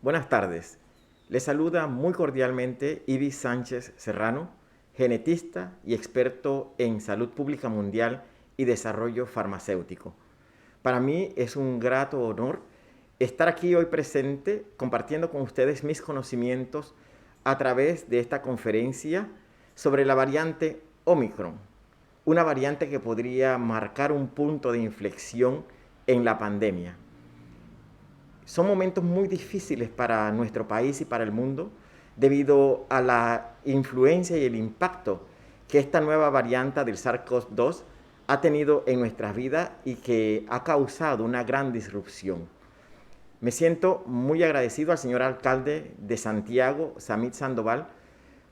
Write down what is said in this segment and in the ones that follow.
Buenas tardes. Les saluda muy cordialmente Ibis Sánchez Serrano, genetista y experto en salud pública mundial y desarrollo farmacéutico. Para mí es un grato honor estar aquí hoy presente compartiendo con ustedes mis conocimientos a través de esta conferencia sobre la variante Omicron, una variante que podría marcar un punto de inflexión en la pandemia. Son momentos muy difíciles para nuestro país y para el mundo debido a la influencia y el impacto que esta nueva variante del SARS-CoV-2 ha tenido en nuestras vidas y que ha causado una gran disrupción. Me siento muy agradecido al señor alcalde de Santiago, Samit Sandoval,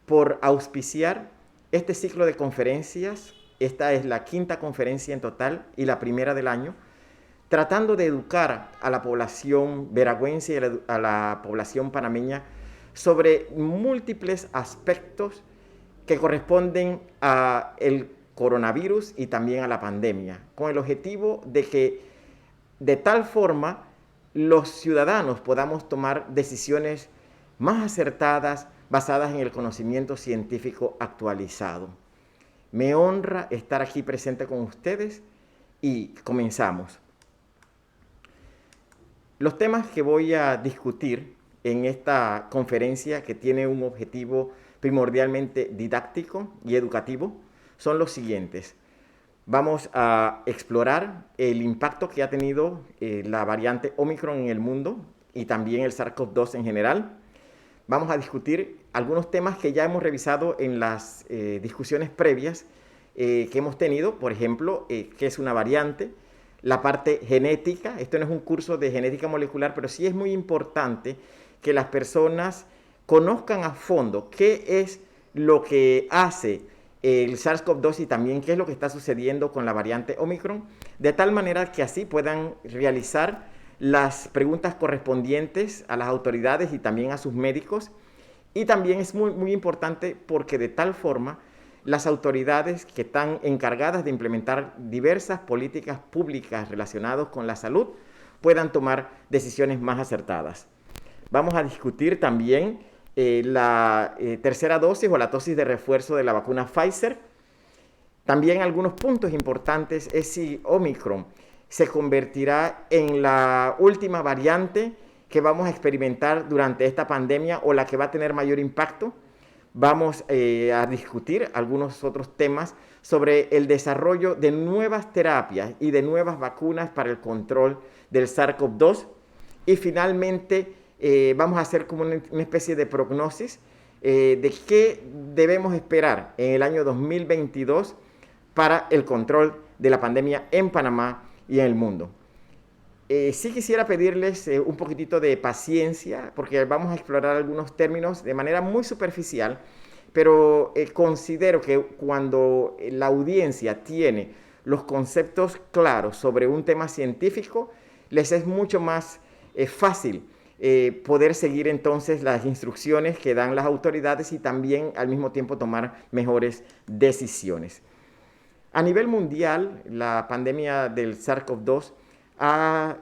por auspiciar este ciclo de conferencias. Esta es la quinta conferencia en total y la primera del año, tratando de educar a la población veragüense y a la población panameña sobre múltiples aspectos que corresponden al coronavirus y también a la pandemia, con el objetivo de que de tal forma los ciudadanos podamos tomar decisiones más acertadas basadas en el conocimiento científico actualizado. Me honra estar aquí presente con ustedes y comenzamos. Los temas que voy a discutir en esta conferencia, que tiene un objetivo primordialmente didáctico y educativo, son los siguientes. Vamos a explorar el impacto que ha tenido la variante Omicron en el mundo y también el SARS-CoV-2 en general. Vamos a discutir algunos temas que ya hemos revisado en las discusiones previas que hemos tenido, por ejemplo, qué es una variante, la parte genética. Esto no es un curso de genética molecular, pero sí es muy importante que las personas conozcan a fondo qué es lo que hace el SARS-CoV-2 y también qué es lo que está sucediendo con la variante Omicron, de tal manera que así puedan realizar las preguntas correspondientes a las autoridades y también a sus médicos. Y también es muy importante porque de tal forma las autoridades que están encargadas de implementar diversas políticas públicas relacionadas con la salud puedan tomar decisiones más acertadas. Vamos a discutir también la tercera dosis o la dosis de refuerzo de la vacuna Pfizer. También algunos puntos importantes es si Omicron se convertirá en la última variante que vamos a experimentar durante esta pandemia o la que va a tener mayor impacto. Vamos a discutir algunos otros temas sobre el desarrollo de nuevas terapias y de nuevas vacunas para el control del SARS-CoV-2. Y finalmente vamos a hacer como una especie de prognosis de qué debemos esperar en el año 2022 para el control de la pandemia en Panamá y en el mundo. Sí quisiera pedirles un poquitito de paciencia porque vamos a explorar algunos términos de manera muy superficial, pero considero que cuando la audiencia tiene los conceptos claros sobre un tema científico, les es mucho más fácil poder seguir entonces las instrucciones que dan las autoridades y también al mismo tiempo tomar mejores decisiones. A nivel mundial, la pandemia del SARS-CoV-2 ha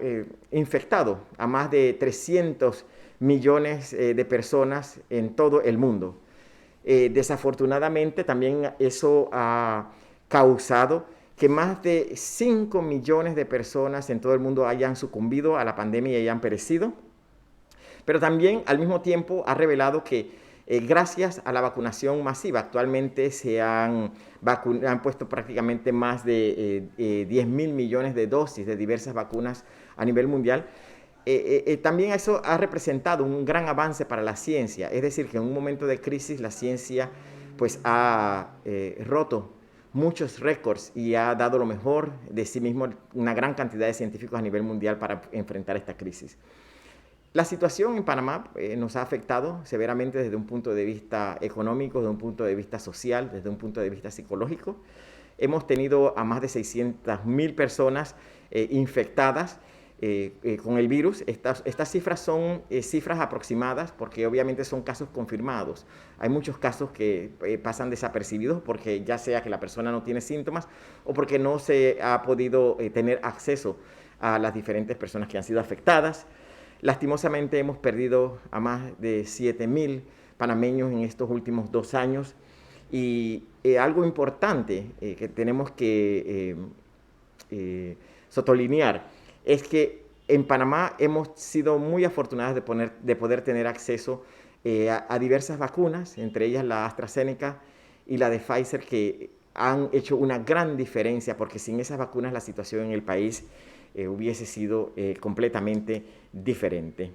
infectado a más de 300 millones de personas en todo el mundo. Desafortunadamente, también eso ha causado que más de 5 millones de personas en todo el mundo hayan sucumbido a la pandemia y hayan perecido. Pero también, al mismo tiempo, ha revelado que gracias a la vacunación masiva, actualmente se han puesto prácticamente más de 10.000 millones de dosis de diversas vacunas a nivel mundial. También eso ha representado un gran avance para la ciencia, es decir, que en un momento de crisis la ciencia pues ha roto muchos récords y ha dado lo mejor de sí mismo una gran cantidad de científicos a nivel mundial para enfrentar esta crisis. La situación en Panamá nos ha afectado severamente desde un punto de vista económico, desde un punto de vista social, desde un punto de vista psicológico. Hemos tenido a más de 600.000 personas infectadas con el virus. Estas cifras son cifras aproximadas porque obviamente son casos confirmados. Hay muchos casos que pasan desapercibidos porque ya sea que la persona no tiene síntomas o porque no se ha podido tener acceso a las diferentes personas que han sido afectadas. Lastimosamente hemos perdido a más de 7.000 panameños en estos últimos 2 años y algo importante que tenemos que sotolinear es que en Panamá hemos sido muy afortunados de poder tener acceso a diversas vacunas, entre ellas la AstraZeneca y la de Pfizer, que han hecho una gran diferencia, porque sin esas vacunas la situación en el país hubiese sido completamente diferente.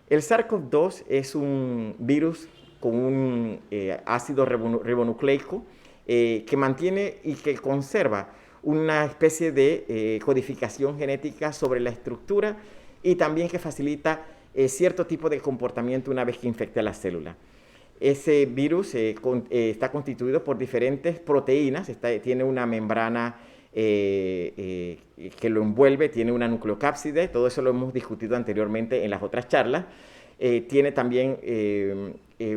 El SARS-CoV-2 es un virus con un ácido ribonucleico que mantiene y que conserva una especie de codificación genética sobre la estructura y también que facilita cierto tipo de comportamiento una vez que infecta la célula. Ese virus está constituido por diferentes proteínas, tiene una membrana que lo envuelve, tiene una nucleocápside, todo eso lo hemos discutido anteriormente en las otras charlas. Tiene también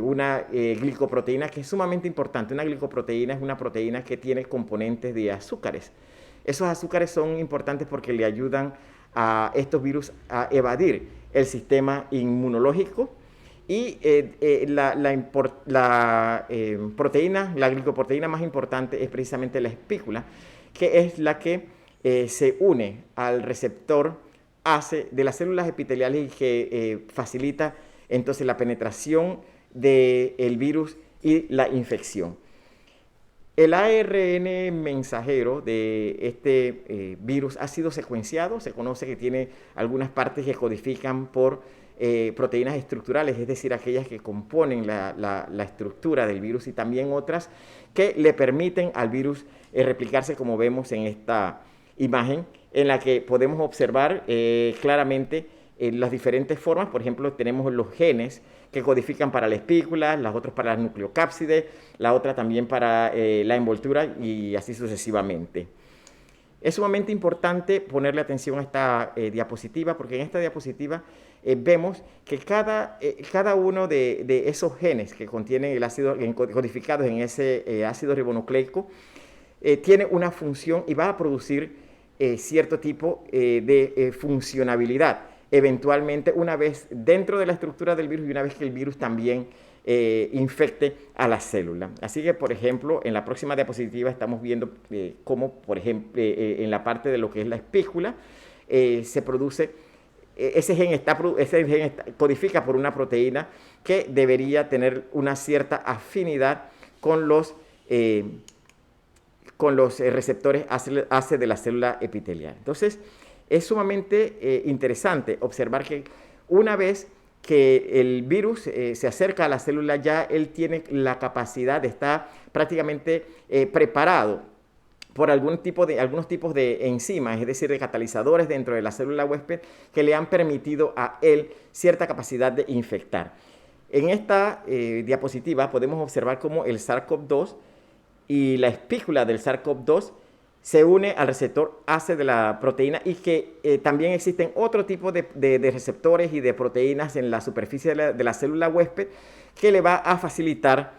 una glicoproteína que es sumamente importante. Una glicoproteína es una proteína que tiene componentes de azúcares. Esos azúcares son importantes porque le ayudan a estos virus a evadir el sistema inmunológico. Y la glicoproteína más importante es precisamente la espícula, que es la que se une al receptor ACE de las células epiteliales y que facilita entonces la penetración del virus y la infección. El ARN mensajero de este virus ha sido secuenciado. Se conoce que tiene algunas partes que codifican por proteínas estructurales, es decir, aquellas que componen la estructura del virus, y también otras que le permiten al virus replicarse, como vemos en esta imagen, en la que podemos observar claramente las diferentes formas. Por ejemplo, tenemos los genes que codifican para la espícula, las otras para la nucleocápside, la otra también para la envoltura y así sucesivamente. Es sumamente importante ponerle atención a esta diapositiva, porque en esta diapositiva vemos que cada uno de esos genes que contienen el ácido, codificados en ese ácido ribonucleico, tiene una función y va a producir cierto tipo de funcionabilidad, eventualmente una vez dentro de la estructura del virus y una vez que el virus también infecte a la célula. Así que, por ejemplo, en la próxima diapositiva estamos viendo cómo, por ejemplo, en la parte de lo que es la espícula, se produce, ese gen codifica por una proteína que debería tener una cierta afinidad con los receptores ACE de la célula epitelial. Entonces, es sumamente interesante observar que una vez que el virus se acerca a la célula, ya él tiene la capacidad, está prácticamente preparado por algunos tipos de enzimas, es decir, de catalizadores dentro de la célula huésped, que le han permitido a él cierta capacidad de infectar. En esta diapositiva podemos observar cómo el SARS-CoV-2 y la espícula del SARS-CoV-2 se une al receptor ACE de la proteína, y que también existen otro tipo de receptores y de proteínas en la superficie de la célula huésped que le va a facilitar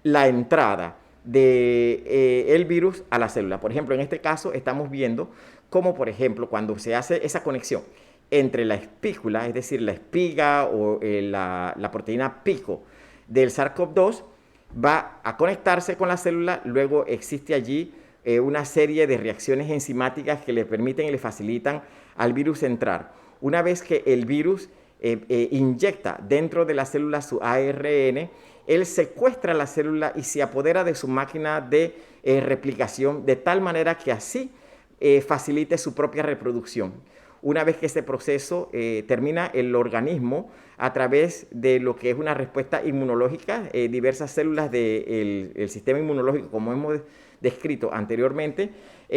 la entrada del virus a la célula. Por ejemplo, en este caso estamos viendo cómo, por ejemplo, cuando se hace esa conexión entre la espícula, es decir, la espiga o la proteína pico del SARS-CoV-2, va a conectarse con la célula. Luego existe allí una serie de reacciones enzimáticas que le permiten y le facilitan al virus entrar. Una vez que el virus inyecta dentro de la célula su ARN, él secuestra la célula y se apodera de su máquina de replicación, de tal manera que así facilite su propia reproducción. Una vez que ese proceso termina, el organismo, a través de lo que es una respuesta inmunológica, diversas células del sistema inmunológico, como hemos descrito anteriormente,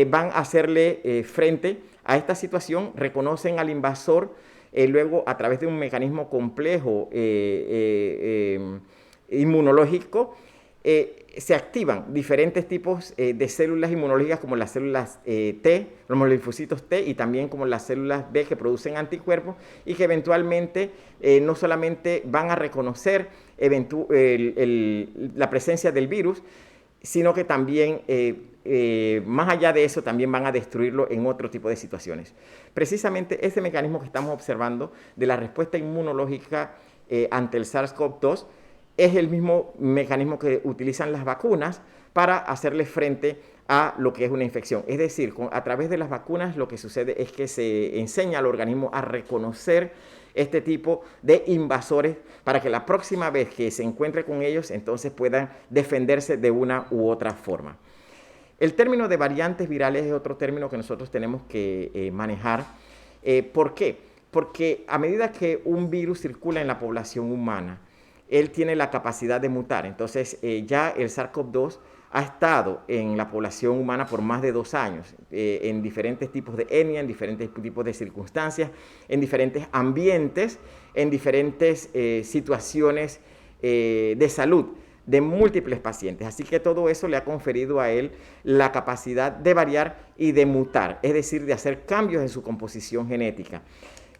van a hacerle frente a esta situación, reconocen al invasor, luego a través de un mecanismo complejo inmunológico, se activan diferentes tipos de células inmunológicas, como las células T, los linfocitos T, y también como las células B, que producen anticuerpos y que eventualmente no solamente van a reconocer la presencia del virus, sino que también más allá de eso también van a destruirlo en otro tipo de situaciones. Precisamente este mecanismo que estamos observando de la respuesta inmunológica ante el SARS-CoV-2 es el mismo mecanismo que utilizan las vacunas para hacerle frente a lo que es una infección. Es decir, a través de las vacunas lo que sucede es que se enseña al organismo a reconocer este tipo de invasores para que la próxima vez que se encuentre con ellos, entonces puedan defenderse de una u otra forma. El término de variantes virales es otro término que nosotros tenemos que manejar. ¿Por qué? Porque a medida que un virus circula en la población humana, él tiene la capacidad de mutar. Entonces, ya el SARS-CoV-2 ha estado en la población humana por más de 2 años, en diferentes tipos de etnia, en diferentes tipos de circunstancias, en diferentes ambientes, en diferentes situaciones de salud de múltiples pacientes. Así que todo eso le ha conferido a él la capacidad de variar y de mutar, es decir, de hacer cambios en su composición genética.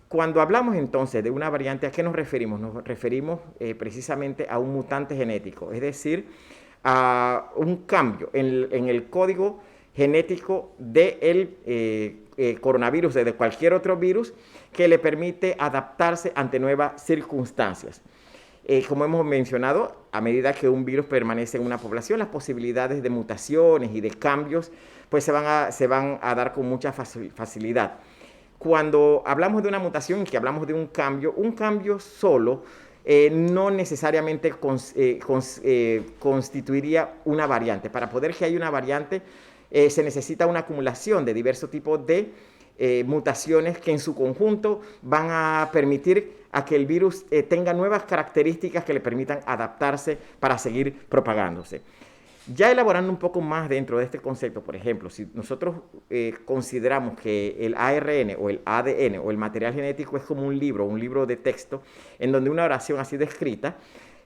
Cuando hablamos entonces de una variante, ¿a qué nos referimos? Nos referimos precisamente a un mutante genético, es decir, a un cambio en el código genético del coronavirus, de cualquier otro virus, que le permite adaptarse ante nuevas circunstancias. Como hemos mencionado, a medida que un virus permanece en una población, las posibilidades de mutaciones y de cambios pues se van a dar con mucha facilidad. Cuando hablamos de una mutación y que hablamos de un cambio solo no necesariamente constituiría una variante. Para poder que haya una variante se necesita una acumulación de diversos tipos de mutaciones que en su conjunto van a permitir a que el virus tenga nuevas características que le permitan adaptarse para seguir propagándose. Ya elaborando un poco más dentro de este concepto, por ejemplo, si nosotros consideramos que el ARN o el ADN o el material genético es como un libro de texto, en donde una oración ha sido escrita,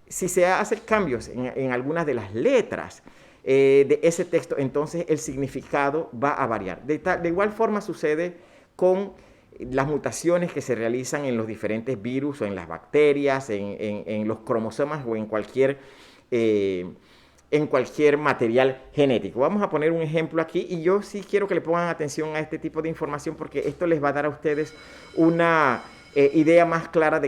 si se hacen cambios en algunas de las letras de ese texto, entonces el significado va a variar. De igual forma sucede con las mutaciones que se realizan en los diferentes virus o en las bacterias, en los cromosomas o en cualquier material genético. Vamos a poner un ejemplo aquí y yo sí quiero que le pongan atención a este tipo de información porque esto les va a dar a ustedes una idea más clara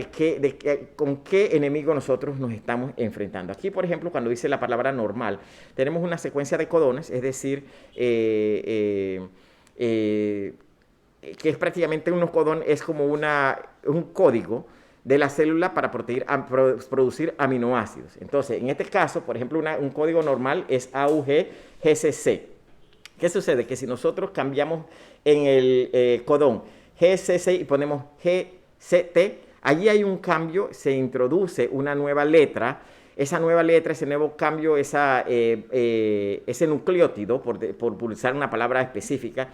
con qué enemigo nosotros nos estamos enfrentando. Aquí, por ejemplo, cuando dice la palabra normal, tenemos una secuencia de codones, es decir, que es prácticamente unos codones, es como un código de la célula para producir aminoácidos. Entonces, en este caso, por ejemplo, un código normal es AUG-GCC. ¿Qué sucede? Que si nosotros cambiamos en el codón GCC y ponemos GCT, allí hay un cambio, se introduce una nueva letra. Esa nueva letra, ese nuevo cambio, ese nucleótido, por usar una palabra específica,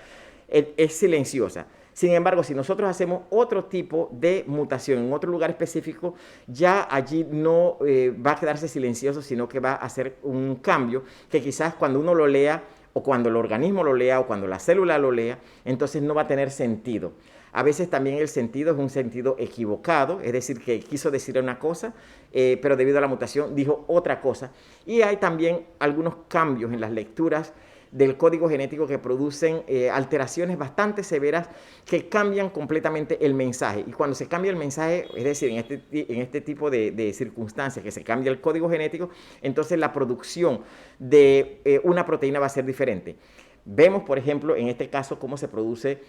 es silenciosa. Sin embargo, si nosotros hacemos otro tipo de mutación en otro lugar específico, ya allí no va a quedarse silencioso, sino que va a hacer un cambio que quizás cuando uno lo lea, o cuando el organismo lo lea, o cuando la célula lo lea, entonces no va a tener sentido. A veces también el sentido es un sentido equivocado, es decir, que quiso decir una cosa, pero debido a la mutación dijo otra cosa. Y hay también algunos cambios en las lecturas del código genético que producen alteraciones bastante severas que cambian completamente el mensaje. Y cuando se cambia el mensaje, es decir, en este tipo de circunstancias que se cambia el código genético, entonces la producción de una proteína va a ser diferente. Vemos, por ejemplo, en este caso cómo se produce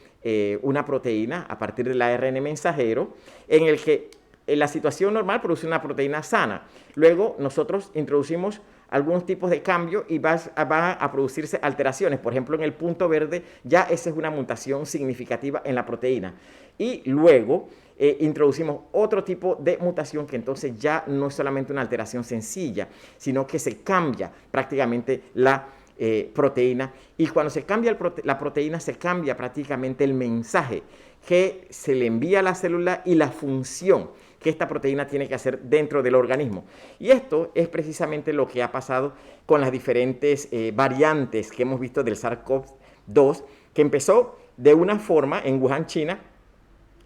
una proteína a partir del ARN mensajero, en el que en la situación normal produce una proteína sana. Luego nosotros introducimos algunos tipos de cambio y van a producirse alteraciones. Por ejemplo, en el punto verde ya esa es una mutación significativa en la proteína. Y luego introducimos otro tipo de mutación que entonces ya no es solamente una alteración sencilla, sino que se cambia prácticamente la proteína. Y cuando se cambia la proteína, se cambia prácticamente el mensaje que se le envía a la célula y la función que esta proteína tiene que hacer dentro del organismo. Y esto es precisamente lo que ha pasado con las diferentes variantes que hemos visto del SARS-CoV-2, que empezó de una forma en Wuhan, China,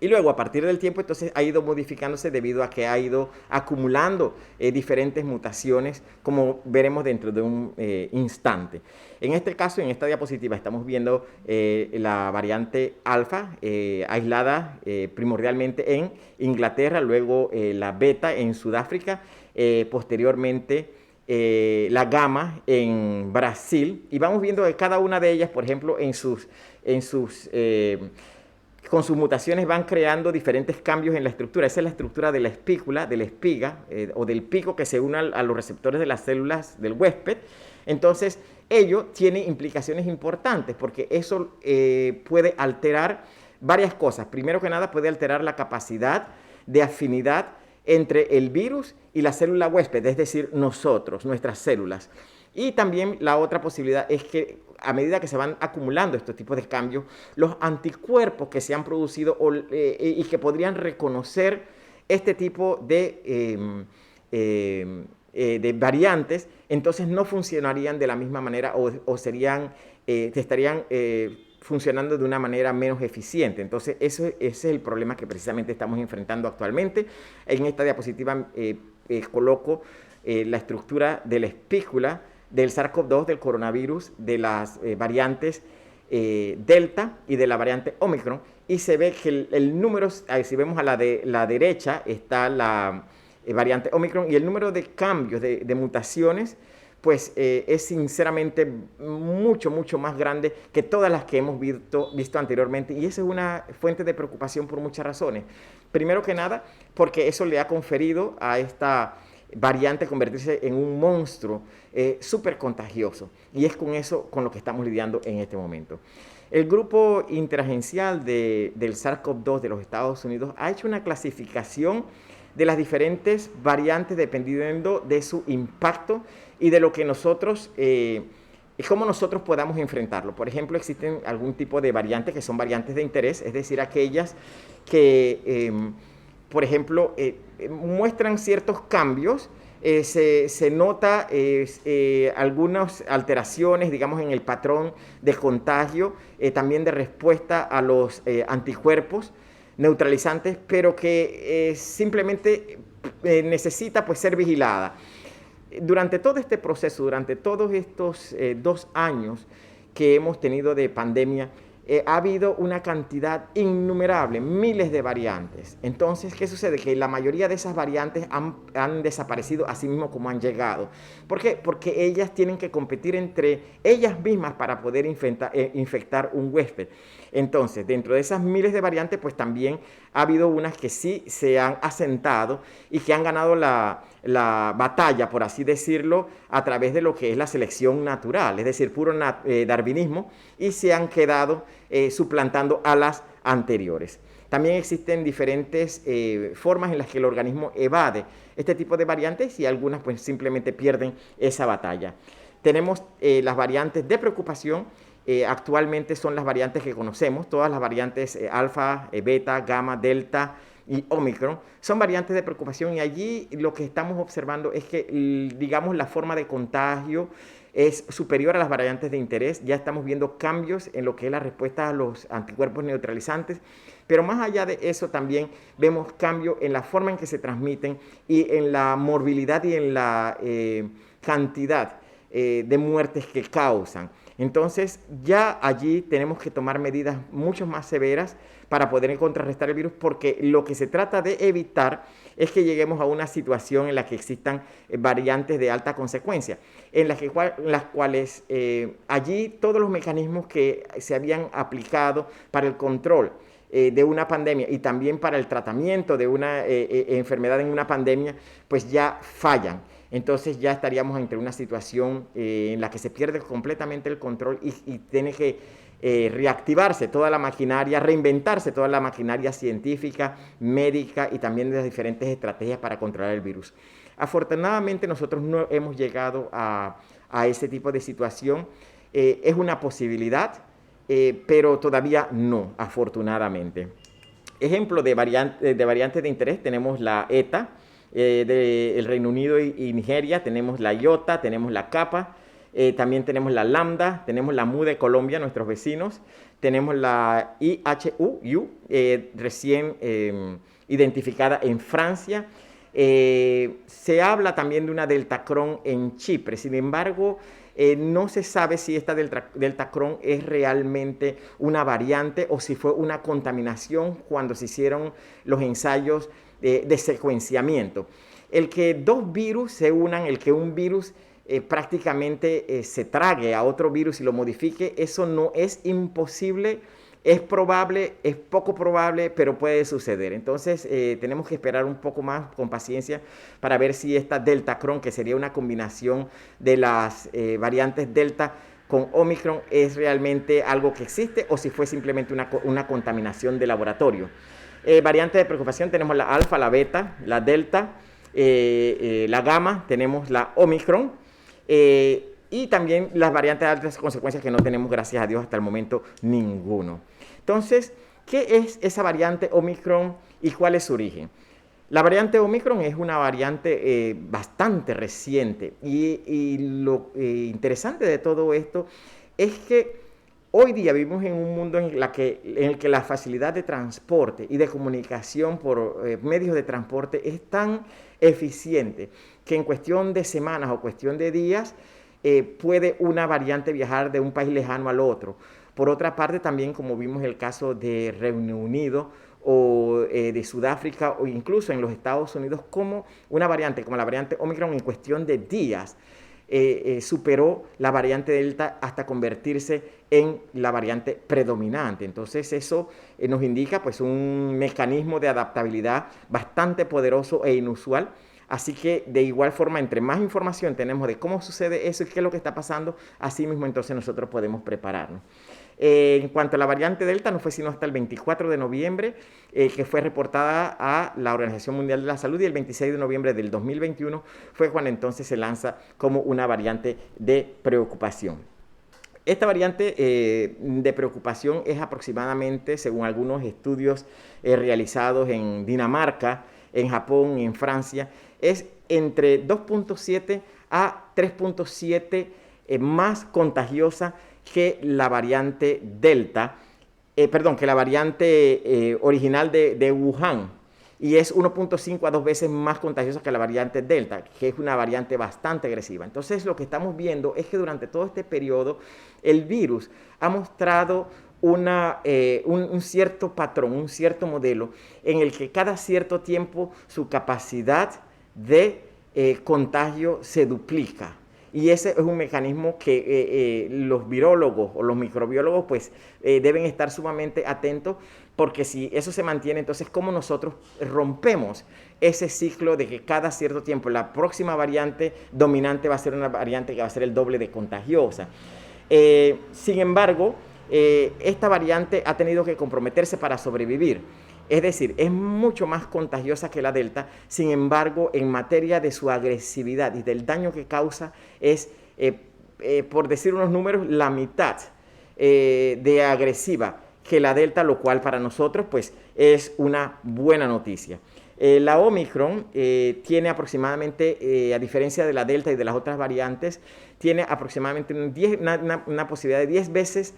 Y luego, a partir del tiempo, entonces ha ido modificándose debido a que ha ido acumulando diferentes mutaciones, como veremos dentro de un instante. En este caso, en esta diapositiva, estamos viendo la variante alfa, aislada primordialmente en Inglaterra, luego la beta en Sudáfrica, posteriormente la gamma en Brasil, y vamos viendo que cada una de ellas, por ejemplo, con sus mutaciones van creando diferentes cambios en la estructura. Esa es la estructura de la espícula, de la espiga o del pico que se une a los receptores de las células del huésped. Entonces, ello tiene implicaciones importantes porque eso puede alterar varias cosas. Primero que nada, puede alterar la capacidad de afinidad entre el virus y la célula huésped, es decir, nosotros, nuestras células. Y también la otra posibilidad es que a medida que se van acumulando estos tipos de cambios, los anticuerpos que se han producido y que podrían reconocer este tipo de variantes, entonces no funcionarían de la misma manera o estarían funcionando de una manera menos eficiente. Entonces, ese es el problema que precisamente estamos enfrentando actualmente. En esta diapositiva coloco la estructura de la espícula del SARS-CoV-2, del coronavirus, de las variantes Delta y de la variante Omicron, y se ve que el número, si vemos a la derecha, está la variante Omicron, y el número de cambios, de mutaciones, pues es sinceramente mucho, mucho más grande que todas las que hemos visto anteriormente, y esa es una fuente de preocupación por muchas razones. Primero que nada, porque eso le ha conferido a esta variante convertirse en un monstruo súper contagioso, y es con eso con lo que estamos lidiando en este momento. El grupo interagencial del SARS-CoV-2 de los Estados Unidos ha hecho una clasificación de las diferentes variantes dependiendo de su impacto y de lo que nosotros, cómo nosotros podamos enfrentarlo. Por ejemplo, existen algún tipo de variantes que son variantes de interés, es decir, aquellas que por ejemplo, muestran ciertos cambios, se nota algunas alteraciones, digamos, en el patrón de contagio, también de respuesta a los anticuerpos neutralizantes, pero que simplemente necesita pues ser vigilada. Durante todo este proceso, durante todos estos 2 años que hemos tenido de pandemia, ha habido una cantidad innumerable, miles de variantes. Entonces, ¿qué sucede? Que la mayoría de esas variantes han desaparecido así mismo como han llegado. ¿Por qué? Porque ellas tienen que competir entre ellas mismas para poder infectar un huésped. Entonces, dentro de esas miles de variantes, pues también ha habido unas que sí se han asentado y que han ganado la batalla, por así decirlo, a través de lo que es la selección natural, es decir, puro darwinismo, y se han quedado suplantando a las anteriores. También existen diferentes formas en las que el organismo evade este tipo de variantes y algunas pues simplemente pierden esa batalla. Tenemos las variantes de preocupación. Actualmente son las variantes que conocemos, todas las variantes alfa, beta, gamma, delta y Omicron, son variantes de preocupación, y allí lo que estamos observando es que, digamos, la forma de contagio es superior a las variantes de interés. Ya estamos viendo cambios en lo que es la respuesta a los anticuerpos neutralizantes, pero más allá de eso también vemos cambios en la forma en que se transmiten y en la morbilidad y en la cantidad de muertes que causan. Entonces, ya allí tenemos que tomar medidas mucho más severas para poder contrarrestar el virus, porque lo que se trata de evitar es que lleguemos a una situación en la que existan variantes de alta consecuencia, en las cuales allí todos los mecanismos que se habían aplicado para el control de una pandemia y también para el tratamiento de una enfermedad en una pandemia, pues ya fallan. Entonces ya estaríamos ante una situación en la que se pierde completamente el control y tiene que reactivarse toda la maquinaria, reinventarse toda la maquinaria científica, médica y también de las diferentes estrategias para controlar el virus. Afortunadamente nosotros no hemos llegado a ese tipo de situación. Es una posibilidad, pero todavía no, afortunadamente. Ejemplo de variantes de interés, tenemos la ETA, del Reino Unido y Nigeria, tenemos la IOTA, tenemos la Kappa, también tenemos la Lambda, tenemos la Mu de Colombia, nuestros vecinos, tenemos la IHU, recién identificada en Francia. Se habla también de una Deltacron en Chipre. Sin embargo, no se sabe si esta Deltacron es realmente una variante o si fue una contaminación cuando se hicieron los ensayos de secuenciamiento. El que dos virus se unan, el que un virus prácticamente se trague a otro virus y lo modifique, eso no es imposible. Es probable, es poco probable, pero puede suceder. Entonces, tenemos que esperar un poco más con paciencia para ver si esta Deltacron, que sería una combinación de las variantes Delta con Omicron, es realmente algo que existe o si fue simplemente una contaminación de laboratorio. Variantes de preocupación tenemos la alfa, la beta, la delta, la gamma, tenemos la Omicron. Y también las variantes de altas consecuencias que no tenemos, gracias a Dios, hasta el momento ninguno. Entonces, ¿qué es esa variante Omicron y cuál es su origen? La variante Omicron es una variante bastante reciente y lo interesante de todo esto es que hoy día vivimos en un mundo en el que la facilidad de transporte y de comunicación por medios de transporte es tan eficiente que en cuestión de semanas o cuestión de días puede una variante viajar de un país lejano al otro. Por otra parte, también como vimos el caso de Reino Unido o de Sudáfrica o incluso en los Estados Unidos, como una variante, como la variante Omicron, en cuestión de días superó la variante Delta hasta convertirse en la variante predominante. Entonces eso nos indica pues un mecanismo de adaptabilidad bastante poderoso e inusual. Así que de igual forma, entre más información tenemos de cómo sucede eso y qué es lo que está pasando, así mismo entonces nosotros podemos prepararnos. En cuanto a la variante Delta, no fue sino hasta el 24 de noviembre que fue reportada a la Organización Mundial de la Salud y el 26 de noviembre del 2021 fue cuando entonces se lanza como una variante de preocupación. Esta variante de preocupación es aproximadamente, según algunos estudios realizados en Dinamarca, en Japón y en Francia, es entre 2.7 a 3.7 más contagiosa que la variante Delta, que la variante original de Wuhan, y es 1.5 a 2 veces más contagiosa que la variante Delta, que es una variante bastante agresiva. Entonces lo que estamos viendo es que durante todo este periodo el virus ha mostrado un cierto patrón, un cierto modelo en el que cada cierto tiempo su capacidad de contagio se duplica. Y ese es un mecanismo que los virólogos o los microbiólogos pues deben estar sumamente atentos, porque si eso se mantiene, entonces ¿cómo nosotros rompemos ese ciclo de que cada cierto tiempo la próxima variante dominante va a ser una variante que va a ser el doble de contagiosa? Sin embargo, esta variante ha tenido que comprometerse para sobrevivir. Es decir, es mucho más contagiosa que la Delta, sin embargo, en materia de su agresividad y del daño que causa, es, por decir unos números, la mitad de agresiva que la Delta, lo cual para nosotros pues, es una buena noticia. La Omicron tiene aproximadamente, a diferencia de la Delta y de las otras variantes, tiene aproximadamente una posibilidad de 10 veces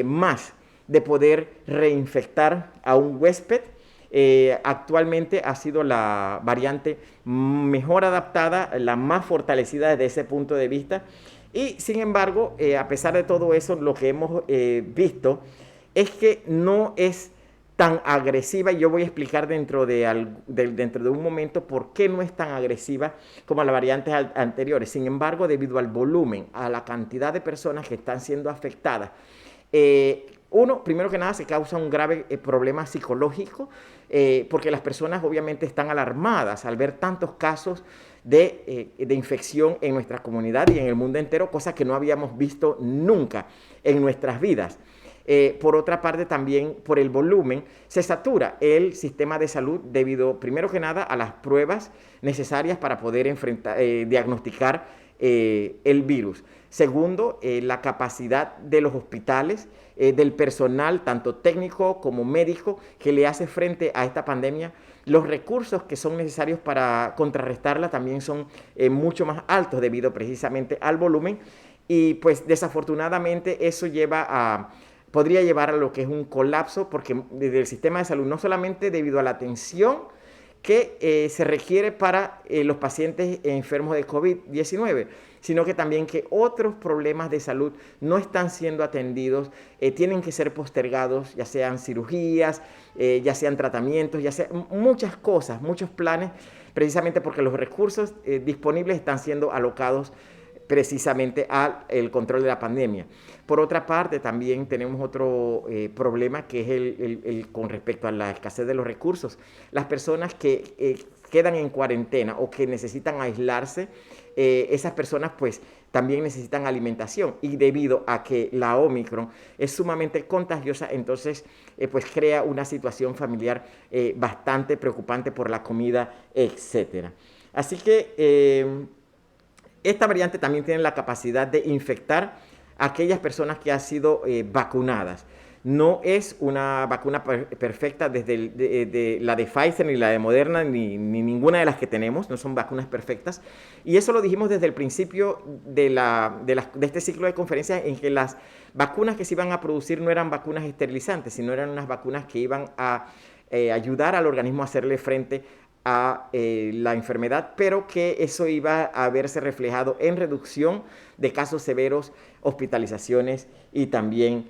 más de poder reinfectar a un huésped. Actualmente ha sido la variante mejor adaptada, la más fortalecida desde ese punto de vista. Y sin embargo, a pesar de todo eso, lo que hemos visto es que no es tan agresiva, y yo voy a explicar dentro de un momento por qué no es tan agresiva como las variantes anteriores. Sin embargo, debido al volumen, a la cantidad de personas que están siendo afectadas, primero que nada, se causa un grave problema psicológico, porque las personas obviamente están alarmadas al ver tantos casos de infección en nuestra comunidad y en el mundo entero, cosa que no habíamos visto nunca en nuestras vidas. Por otra parte, también por el volumen, se satura el sistema de salud debido, primero que nada, a las pruebas necesarias para poder diagnosticar el virus. Segundo, la capacidad de los hospitales, del personal, tanto técnico como médico, que le hace frente a esta pandemia. Los recursos que son necesarios para contrarrestarla también son mucho más altos debido precisamente al volumen. Y pues desafortunadamente eso lleva a podría llevar a lo que es un colapso porque del sistema de salud, no solamente debido a la atención que se requiere para los pacientes enfermos de COVID-19, sino que también que otros problemas de salud no están siendo atendidos, tienen que ser postergados, ya sean cirugías, ya sean tratamientos, ya sean muchas cosas, muchos planes, precisamente porque los recursos disponibles están siendo alocados precisamente al control de la pandemia. Por otra parte, también tenemos otro problema que es con respecto a la escasez de los recursos. Las personas que quedan en cuarentena o que necesitan aislarse, esas personas pues también necesitan alimentación y debido a que la Omicron es sumamente contagiosa, entonces pues crea una situación familiar bastante preocupante por la comida, etcétera. Así que esta variante también tiene la capacidad de infectar a aquellas personas que han sido vacunadas. No es una vacuna perfecta desde de la de Pfizer, ni la de Moderna, ni ninguna de las que tenemos. No son vacunas perfectas. Y eso lo dijimos desde el principio de este ciclo de conferencias, en que las vacunas que se iban a producir no eran vacunas esterilizantes, sino eran unas vacunas que iban a ayudar al organismo a hacerle frente a la enfermedad, pero que eso iba a verse reflejado en reducción de casos severos, hospitalizaciones y también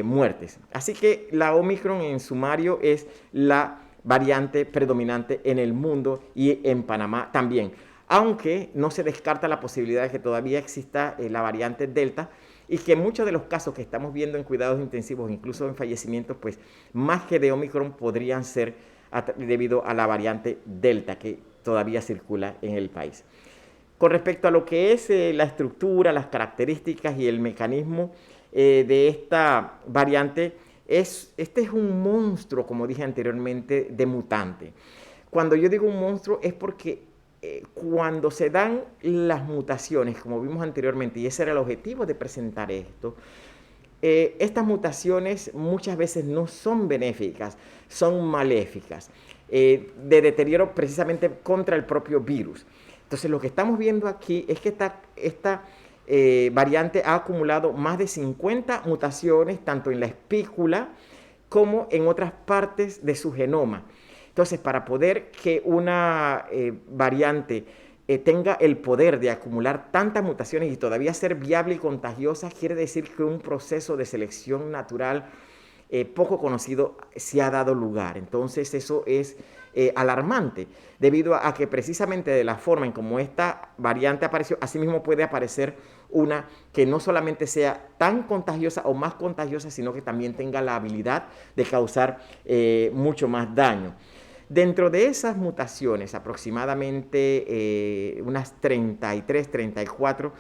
muertes. Así que la Omicron en sumario es la variante predominante en el mundo y en Panamá también, aunque no se descarta la posibilidad de que todavía exista la variante Delta y que muchos de los casos que estamos viendo en cuidados intensivos, incluso en fallecimientos, pues más que de Omicron podrían ser debido a la variante Delta que todavía circula en el país. Con respecto a lo que es la estructura, las características y el mecanismo de esta variante, este es un monstruo, como dije anteriormente, de mutante. Cuando yo digo un monstruo es porque cuando se dan las mutaciones, como vimos anteriormente, y ese era el objetivo de presentar esto, estas mutaciones muchas veces no son benéficas, son maléficas, de deterioro precisamente contra el propio virus. Entonces lo que estamos viendo aquí es que esta variante ha acumulado más de 50 mutaciones, tanto en la espícula como en otras partes de su genoma. Entonces, para poder que una variante tenga el poder de acumular tantas mutaciones y todavía ser viable y contagiosa, quiere decir que un proceso de selección natural poco conocido se ha dado lugar. Entonces eso es alarmante, debido a que precisamente de la forma en como esta variante apareció, asimismo puede aparecer una que no solamente sea tan contagiosa o más contagiosa, sino que también tenga la habilidad de causar mucho más daño. Dentro de esas mutaciones, aproximadamente unas 33, 34,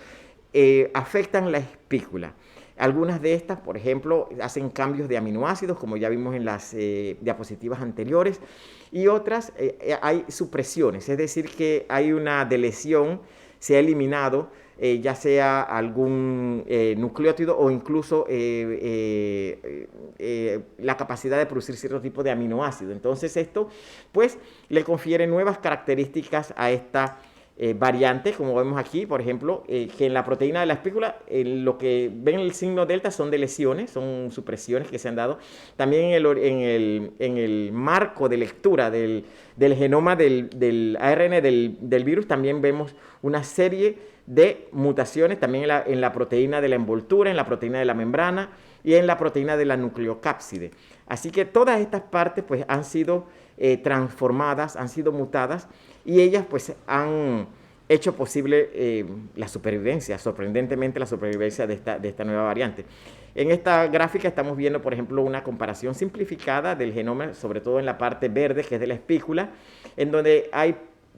afectan la espícula. Algunas de estas, por ejemplo, hacen cambios de aminoácidos, como ya vimos en las diapositivas anteriores, y otras hay supresiones, es decir, que hay una deleción, se ha eliminado ya sea algún nucleótido o incluso la capacidad de producir cierto tipo de aminoácido. Entonces esto pues le confiere nuevas características a esta variante, como vemos aquí, por ejemplo, que en la proteína de la espícula, lo que ven el signo delta son de lesiones, son supresiones que se han dado. También en el marco de lectura del genoma del ARN del virus, también vemos una serie de mutaciones, también en la proteína de la envoltura, en la proteína de la membrana y en la proteína de la nucleocápside. Así que todas estas partes pues han sido transformadas, han sido mutadas y ellas pues han hecho posible la supervivencia, sorprendentemente la supervivencia de esta nueva variante. En esta gráfica estamos viendo, por ejemplo, una comparación simplificada del genoma, sobre todo en la parte verde, que es de la espícula, en donde hay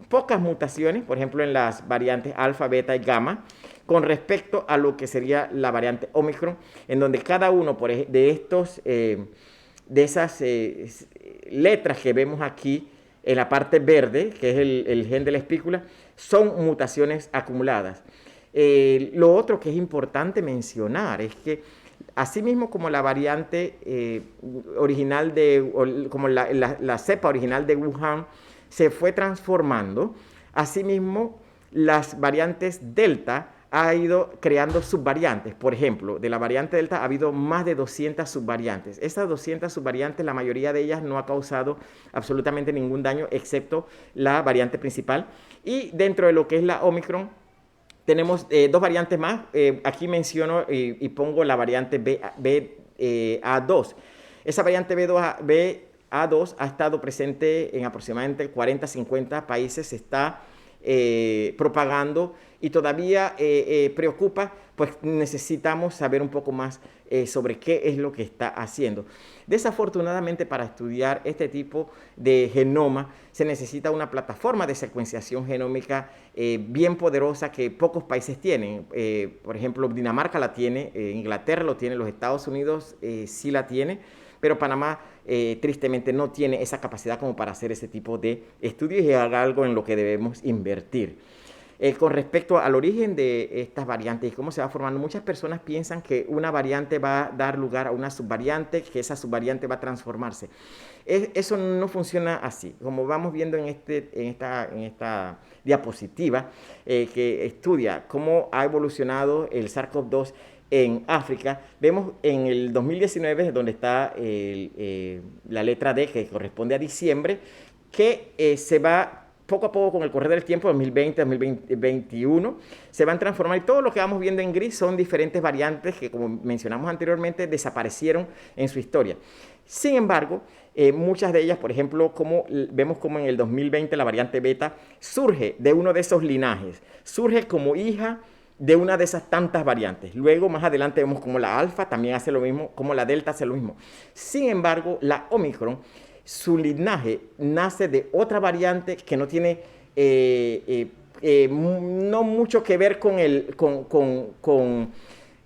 pocas mutaciones, por ejemplo, en las variantes alfa, beta y gamma, con respecto a lo que sería la variante Omicron, en donde cada uno de esas letras que vemos aquí en la parte verde, que es el gen de la espícula, son mutaciones acumuladas. Lo otro que es importante mencionar es que asimismo como la variante original como la cepa original de Wuhan se fue transformando, asimismo las variantes Delta ha ido creando subvariantes. Por ejemplo, de la variante Delta ha habido más de 200 subvariantes. Estas 200 subvariantes, la mayoría de ellas no ha causado absolutamente ningún daño, excepto la variante principal. Y dentro de lo que es la Omicron, tenemos dos variantes más. Aquí menciono y pongo la variante BA2. Esa variante BA2 ha estado presente en aproximadamente 40-50 países. Se está propagando y todavía preocupa, pues necesitamos saber un poco más sobre qué es lo que está haciendo. Desafortunadamente, para estudiar este tipo de genoma se necesita una plataforma de secuenciación genómica bien poderosa que pocos países tienen. Por ejemplo, Dinamarca la tiene, Inglaterra lo tiene, los Estados Unidos sí la tiene, pero Panamá tristemente no tiene esa capacidad como para hacer ese tipo de estudios y es algo en lo que debemos invertir. Con respecto al origen de estas variantes y cómo se va formando, muchas personas piensan que una variante va a dar lugar a una subvariante, que esa subvariante va a transformarse. Eso no funciona así. Como vamos viendo en esta diapositiva que estudia cómo ha evolucionado el SARS-CoV-2 en África, vemos en el 2019, donde está la letra D, que corresponde a diciembre, que se va poco a poco con el correr del tiempo, 2020, 2021, se van a transformar y todo lo que vamos viendo en gris son diferentes variantes que, como mencionamos anteriormente, desaparecieron en su historia. Sin embargo, muchas de ellas, por ejemplo, vemos como en el 2020 la variante beta surge de uno de esos linajes, surge como hija de una de esas tantas variantes. Luego, más adelante, vemos como la alfa también hace lo mismo, como la delta hace lo mismo. Sin embargo, la Omicron, su linaje nace de otra variante que no tiene no mucho que ver con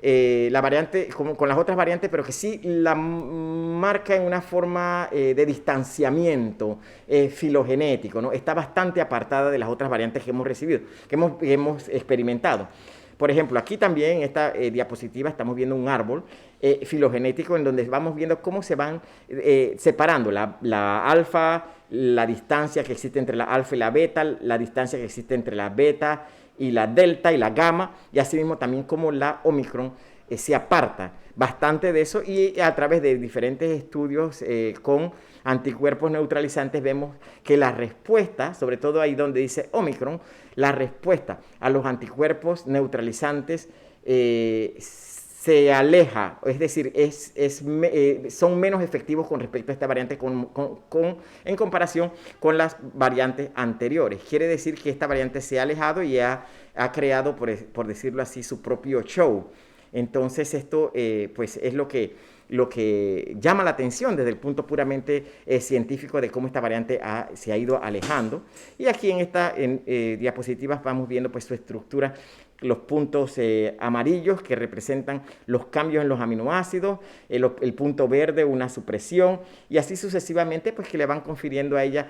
la variante, con las otras variantes, pero que sí la marca en una forma de distanciamiento filogenético, ¿no? Está bastante apartada de las otras variantes que hemos recibido, que hemos experimentado. Por ejemplo, aquí también en esta diapositiva estamos viendo un árbol filogenético en donde vamos viendo cómo se van separando la alfa, la distancia que existe entre la alfa y la beta, la distancia que existe entre la beta y la delta y la gamma, y asimismo también cómo la Omicron se aparta bastante de eso, y a través de diferentes estudios con anticuerpos neutralizantes vemos que la respuesta, sobre todo ahí donde dice Omicron, la respuesta a los anticuerpos neutralizantes se aleja, es decir, son menos efectivos con respecto a esta variante en comparación con las variantes anteriores. Quiere decir que esta variante se ha alejado y ha creado, por decirlo así, su propio show. Entonces esto pues es lo que llama la atención desde el punto puramente científico de cómo esta variante se ha ido alejando. Y aquí en esta diapositiva vamos viendo pues su estructura, los puntos amarillos que representan los cambios en los aminoácidos, el punto verde una supresión, y así sucesivamente pues que le van confiriendo a ella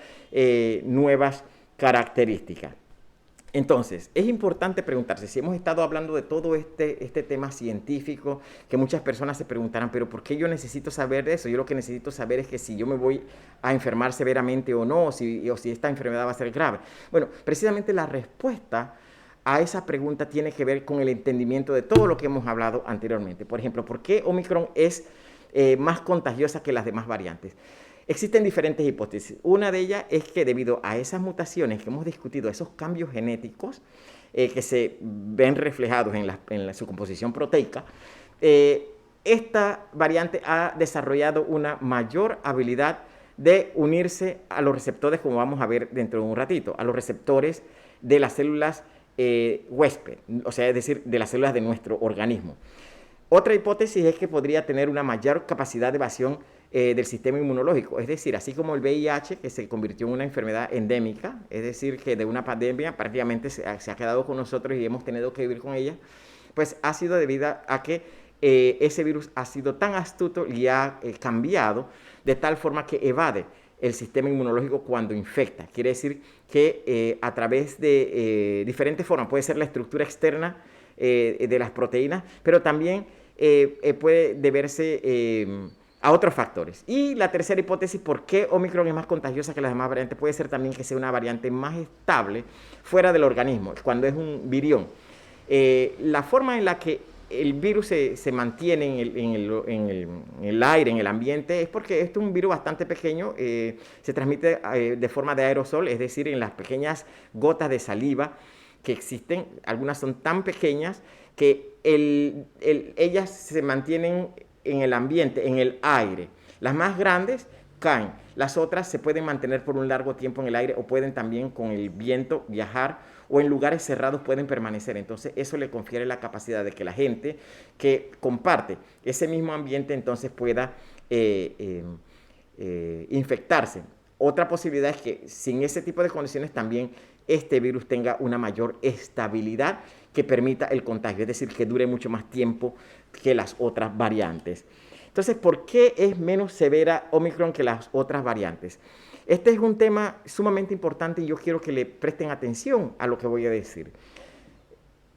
nuevas características. Entonces, es importante preguntarse, si hemos estado hablando de todo este tema científico, que muchas personas se preguntarán, pero ¿por qué yo necesito saber de eso? Yo lo que necesito saber es que si yo me voy a enfermar severamente o no, o si esta enfermedad va a ser grave. Bueno, precisamente la respuesta a esa pregunta tiene que ver con el entendimiento de todo lo que hemos hablado anteriormente. Por ejemplo, ¿por qué Omicron es más contagiosa que las demás variantes? Existen diferentes hipótesis. Una de ellas es que debido a esas mutaciones que hemos discutido, esos cambios genéticos que se ven reflejados en su composición proteica, esta variante ha desarrollado una mayor habilidad de unirse a los receptores, como vamos a ver dentro de un ratito, a los receptores de las células huésped, o sea, es decir, de las células de nuestro organismo. Otra hipótesis es que podría tener una mayor capacidad de evasión del sistema inmunológico, es decir, así como el VIH, que se convirtió en una enfermedad endémica, es decir, que de una pandemia prácticamente se ha quedado con nosotros y hemos tenido que vivir con ella, pues ha sido debido a que ese virus ha sido tan astuto y ha cambiado de tal forma que evade el sistema inmunológico cuando infecta. Quiere decir que a través de diferentes formas, puede ser la estructura externa de las proteínas, pero también puede deberse a otros factores. Y la tercera hipótesis, ¿por qué Omicron es más contagiosa que las demás variantes? Puede ser también que sea una variante más estable fuera del organismo, cuando es un virión. La forma en la que el virus se mantiene en el aire, en el ambiente, es porque este es un virus bastante pequeño, se transmite de forma de aerosol, es decir, en las pequeñas gotas de saliva que existen. Algunas son tan pequeñas que ellas se mantienen en el ambiente, en el aire. Las más grandes caen, las otras se pueden mantener por un largo tiempo en el aire o pueden también con el viento viajar, o en lugares cerrados pueden permanecer. Entonces eso le confiere la capacidad de que la gente que comparte ese mismo ambiente entonces pueda infectarse. Otra posibilidad es que sin ese tipo de condiciones también este virus tenga una mayor estabilidad que permita el contagio, es decir, que dure mucho más tiempo que las otras variantes. Entonces, ¿por qué es menos severa Omicron que las otras variantes? Este es un tema sumamente importante y yo quiero que le presten atención a lo que voy a decir.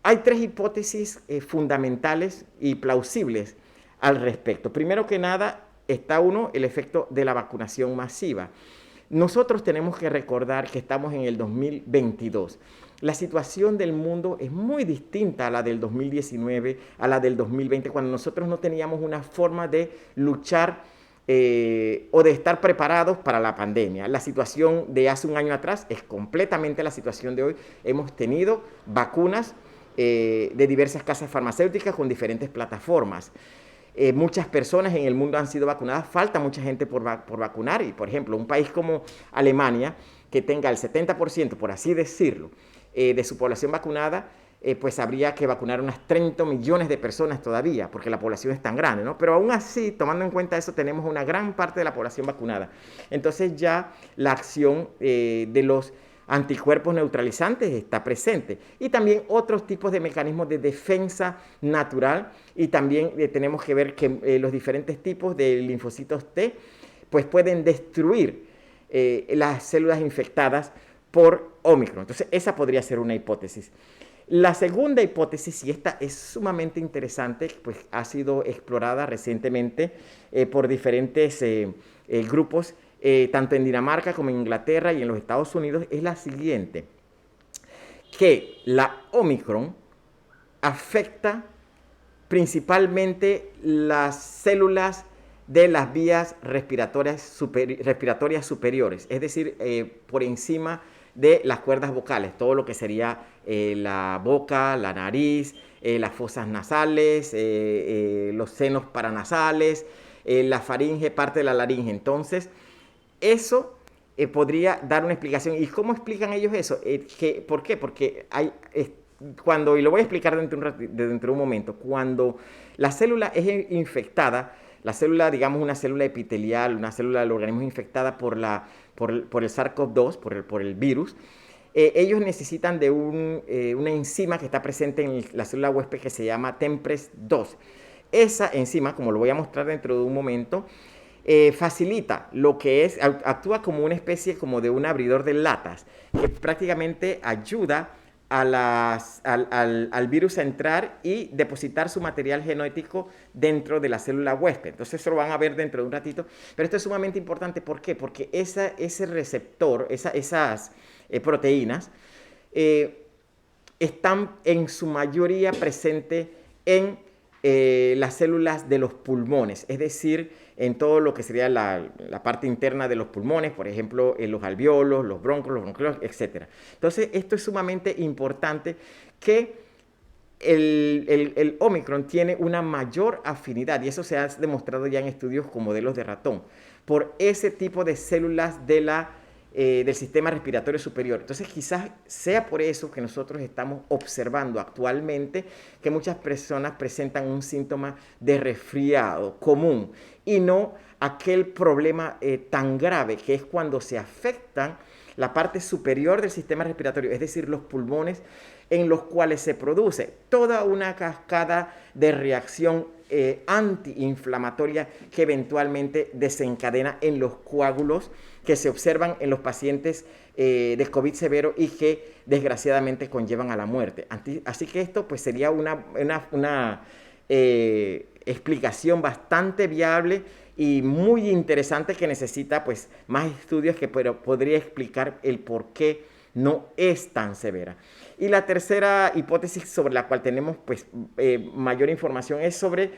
Hay tres hipótesis fundamentales y plausibles al respecto. Primero que nada, está el efecto de la vacunación masiva. Nosotros tenemos que recordar que estamos en el 2022. La situación del mundo es muy distinta a la del 2019, a la del 2020, cuando nosotros no teníamos una forma de luchar o de estar preparados para la pandemia. La situación de hace un año atrás es completamente la situación de hoy. Hemos tenido vacunas de diversas casas farmacéuticas con diferentes plataformas. Muchas personas en el mundo han sido vacunadas, falta mucha gente por vacunar, y por ejemplo un país como Alemania, que tenga el 70%, por así decirlo, de su población vacunada, pues habría que vacunar unas 30 millones de personas todavía, porque la población es tan grande, ¿no? Pero aún así, tomando en cuenta eso, tenemos una gran parte de la población vacunada. Entonces ya la acción de los anticuerpos neutralizantes está presente, y también otros tipos de mecanismos de defensa natural, y también tenemos que ver que los diferentes tipos de linfocitos T pues pueden destruir las células infectadas por Omicron. Entonces esa podría ser una hipótesis. La segunda hipótesis, y esta es sumamente interesante, pues ha sido explorada recientemente por diferentes grupos, tanto en Dinamarca como en Inglaterra y en los Estados Unidos, es la siguiente: que la Omicron afecta principalmente las células de las vías respiratorias superiores, es decir, por encima de las cuerdas vocales, todo lo que sería la boca, la nariz, las fosas nasales, los senos paranasales, la faringe, parte de la laringe. Entonces, eso podría dar una explicación. ¿Y cómo explican ellos eso? ¿Por qué? Porque hay, y lo voy a explicar dentro de un momento, cuando la célula es infectada, la célula, digamos una célula epitelial, una célula del organismo infectada por el SARS-CoV-2, por el virus, ellos necesitan de una enzima que está presente en la célula huésped que se llama TMPRSS2. Esa enzima, como lo voy a mostrar dentro de un momento, facilita lo que es, actúa como una especie como de un abridor de latas, que prácticamente ayuda al virus a entrar y depositar su material genético dentro de la célula huésped. Entonces eso lo van a ver dentro de un ratito, pero esto es sumamente importante. ¿Por qué? Porque ese receptor, esas proteínas, están en su mayoría presentes en las células de los pulmones, es decir, en todo lo que sería la parte interna de los pulmones, por ejemplo, en los alvéolos, los broncos, los bronquiolos, etc. Entonces, esto es sumamente importante, que el Omicron tiene una mayor afinidad, y eso se ha demostrado ya en estudios con modelos de ratón, por ese tipo de células del sistema respiratorio superior. Entonces quizás sea por eso que nosotros estamos observando actualmente que muchas personas presentan un síntoma de resfriado común y no aquel problema tan grave que es cuando se afectan la parte superior del sistema respiratorio, es decir, los pulmones, en los cuales se produce toda una cascada de reacción antiinflamatoria que eventualmente desencadena en los coágulos que se observan en los pacientes de COVID severo y que desgraciadamente conllevan a la muerte. Así que esto pues sería una explicación bastante viable y muy interesante, que necesita pues más estudios, que podría explicar el porqué no es tan severa. Y la tercera hipótesis sobre la cual tenemos pues, mayor información es sobre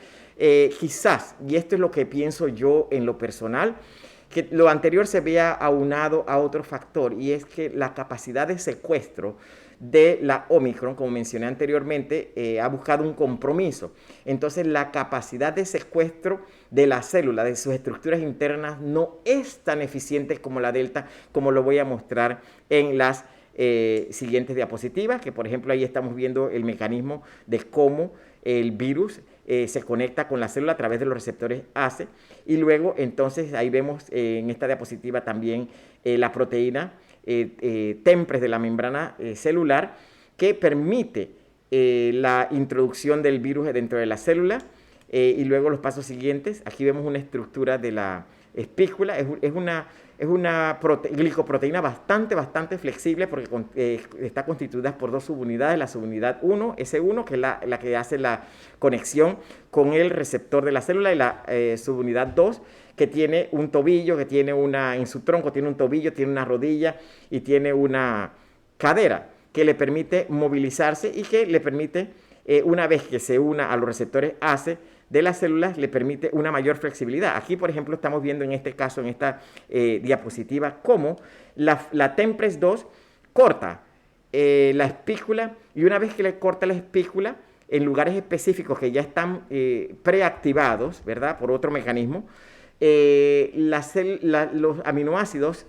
quizás, y esto es lo que pienso yo en lo personal, que lo anterior se vea aunado a otro factor, y es que la capacidad de secuestro de la Omicron, como mencioné anteriormente, ha buscado un compromiso. Entonces, la capacidad de secuestro de la célula, de sus estructuras internas, no es tan eficiente como la Delta, como lo voy a mostrar en las siguientes diapositivas, que por ejemplo ahí estamos viendo el mecanismo de cómo el virus se conecta con la célula a través de los receptores ACE, y luego entonces ahí vemos en esta diapositiva también la proteína TEMPRES de la membrana celular, que permite la introducción del virus dentro de la célula, y luego los pasos siguientes. Aquí vemos una estructura de la espícula, es una glicoproteína bastante flexible, porque está constituida por dos subunidades, la subunidad 1, S1, que es la que hace la conexión con el receptor de la célula, y la subunidad 2, que tiene un tobillo, en su tronco tiene un tobillo, tiene una rodilla y tiene una cadera que le permite movilizarse y que le permite, una vez que se una a los receptores ACE de las células, le permite una mayor flexibilidad. Aquí, por ejemplo, estamos viendo en este caso, en esta diapositiva, cómo la TEMPRES 2 corta la espícula, y una vez que le corta la espícula, en lugares específicos que ya están preactivados, ¿verdad?, por otro mecanismo, los aminoácidos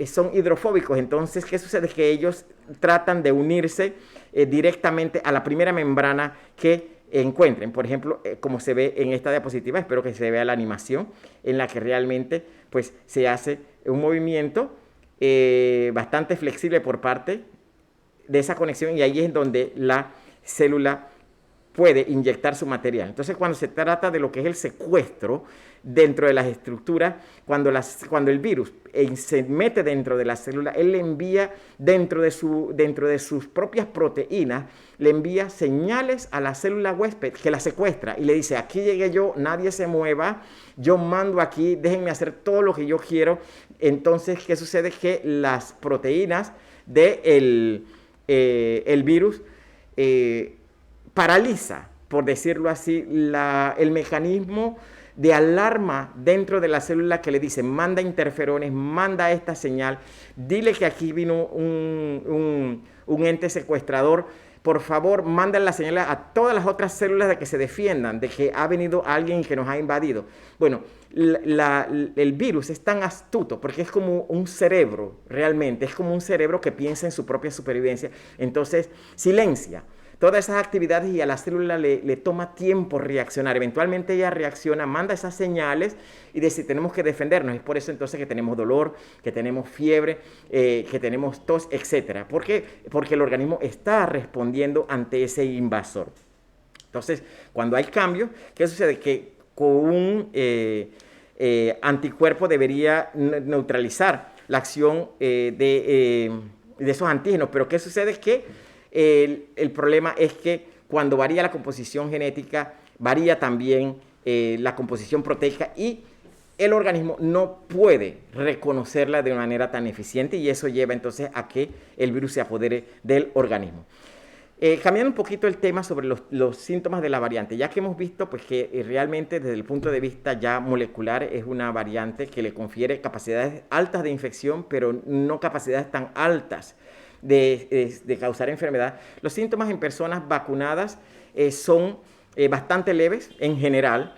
son hidrofóbicos. Entonces, ¿qué sucede? Que ellos tratan de unirse directamente a la primera membrana que encuentren. Por ejemplo, como se ve en esta diapositiva, espero que se vea la animación en la que realmente pues, se hace un movimiento bastante flexible por parte de esa conexión, y ahí es donde la célula puede inyectar su material. Entonces, cuando se trata de lo que es el secuestro dentro de las estructuras, cuando el virus se mete dentro de la célula, él le envía dentro de sus propias proteínas, le envía señales a la célula huésped que la secuestra y le dice: aquí llegué yo, nadie se mueva, yo mando aquí, déjenme hacer todo lo que yo quiero. Entonces, ¿qué sucede? Que las proteínas del el virus paraliza, por decirlo así, el mecanismo de alarma dentro de la célula, que le dice: manda interferones, manda esta señal, dile que aquí vino un ente secuestrador, por favor, manda la señal a todas las otras células de que se defiendan, de que ha venido alguien que nos ha invadido. Bueno, el virus es tan astuto porque es como un cerebro, realmente, es como un cerebro que piensa en su propia supervivencia. Entonces, silencia todas esas actividades y a la célula le toma tiempo reaccionar. Eventualmente ella reacciona, manda esas señales y dice: tenemos que defendernos. Es por eso entonces que tenemos dolor, que tenemos fiebre, que tenemos tos, etc. ¿Por qué? Porque el organismo está respondiendo ante ese invasor. Entonces, cuando hay cambios, ¿qué sucede? Que con un anticuerpo debería neutralizar la acción de esos antígenos. Pero ¿qué sucede? Es que el problema es que cuando varía la composición genética, varía también la composición proteica, y el organismo no puede reconocerla de manera tan eficiente, y eso lleva entonces a que el virus se apodere del organismo. Cambiando un poquito el tema sobre los síntomas de la variante, ya que hemos visto pues, que realmente desde el punto de vista ya molecular es una variante que le confiere capacidades altas de infección, pero no capacidades tan altas de causar enfermedad. Los síntomas en personas vacunadas son bastante leves en general.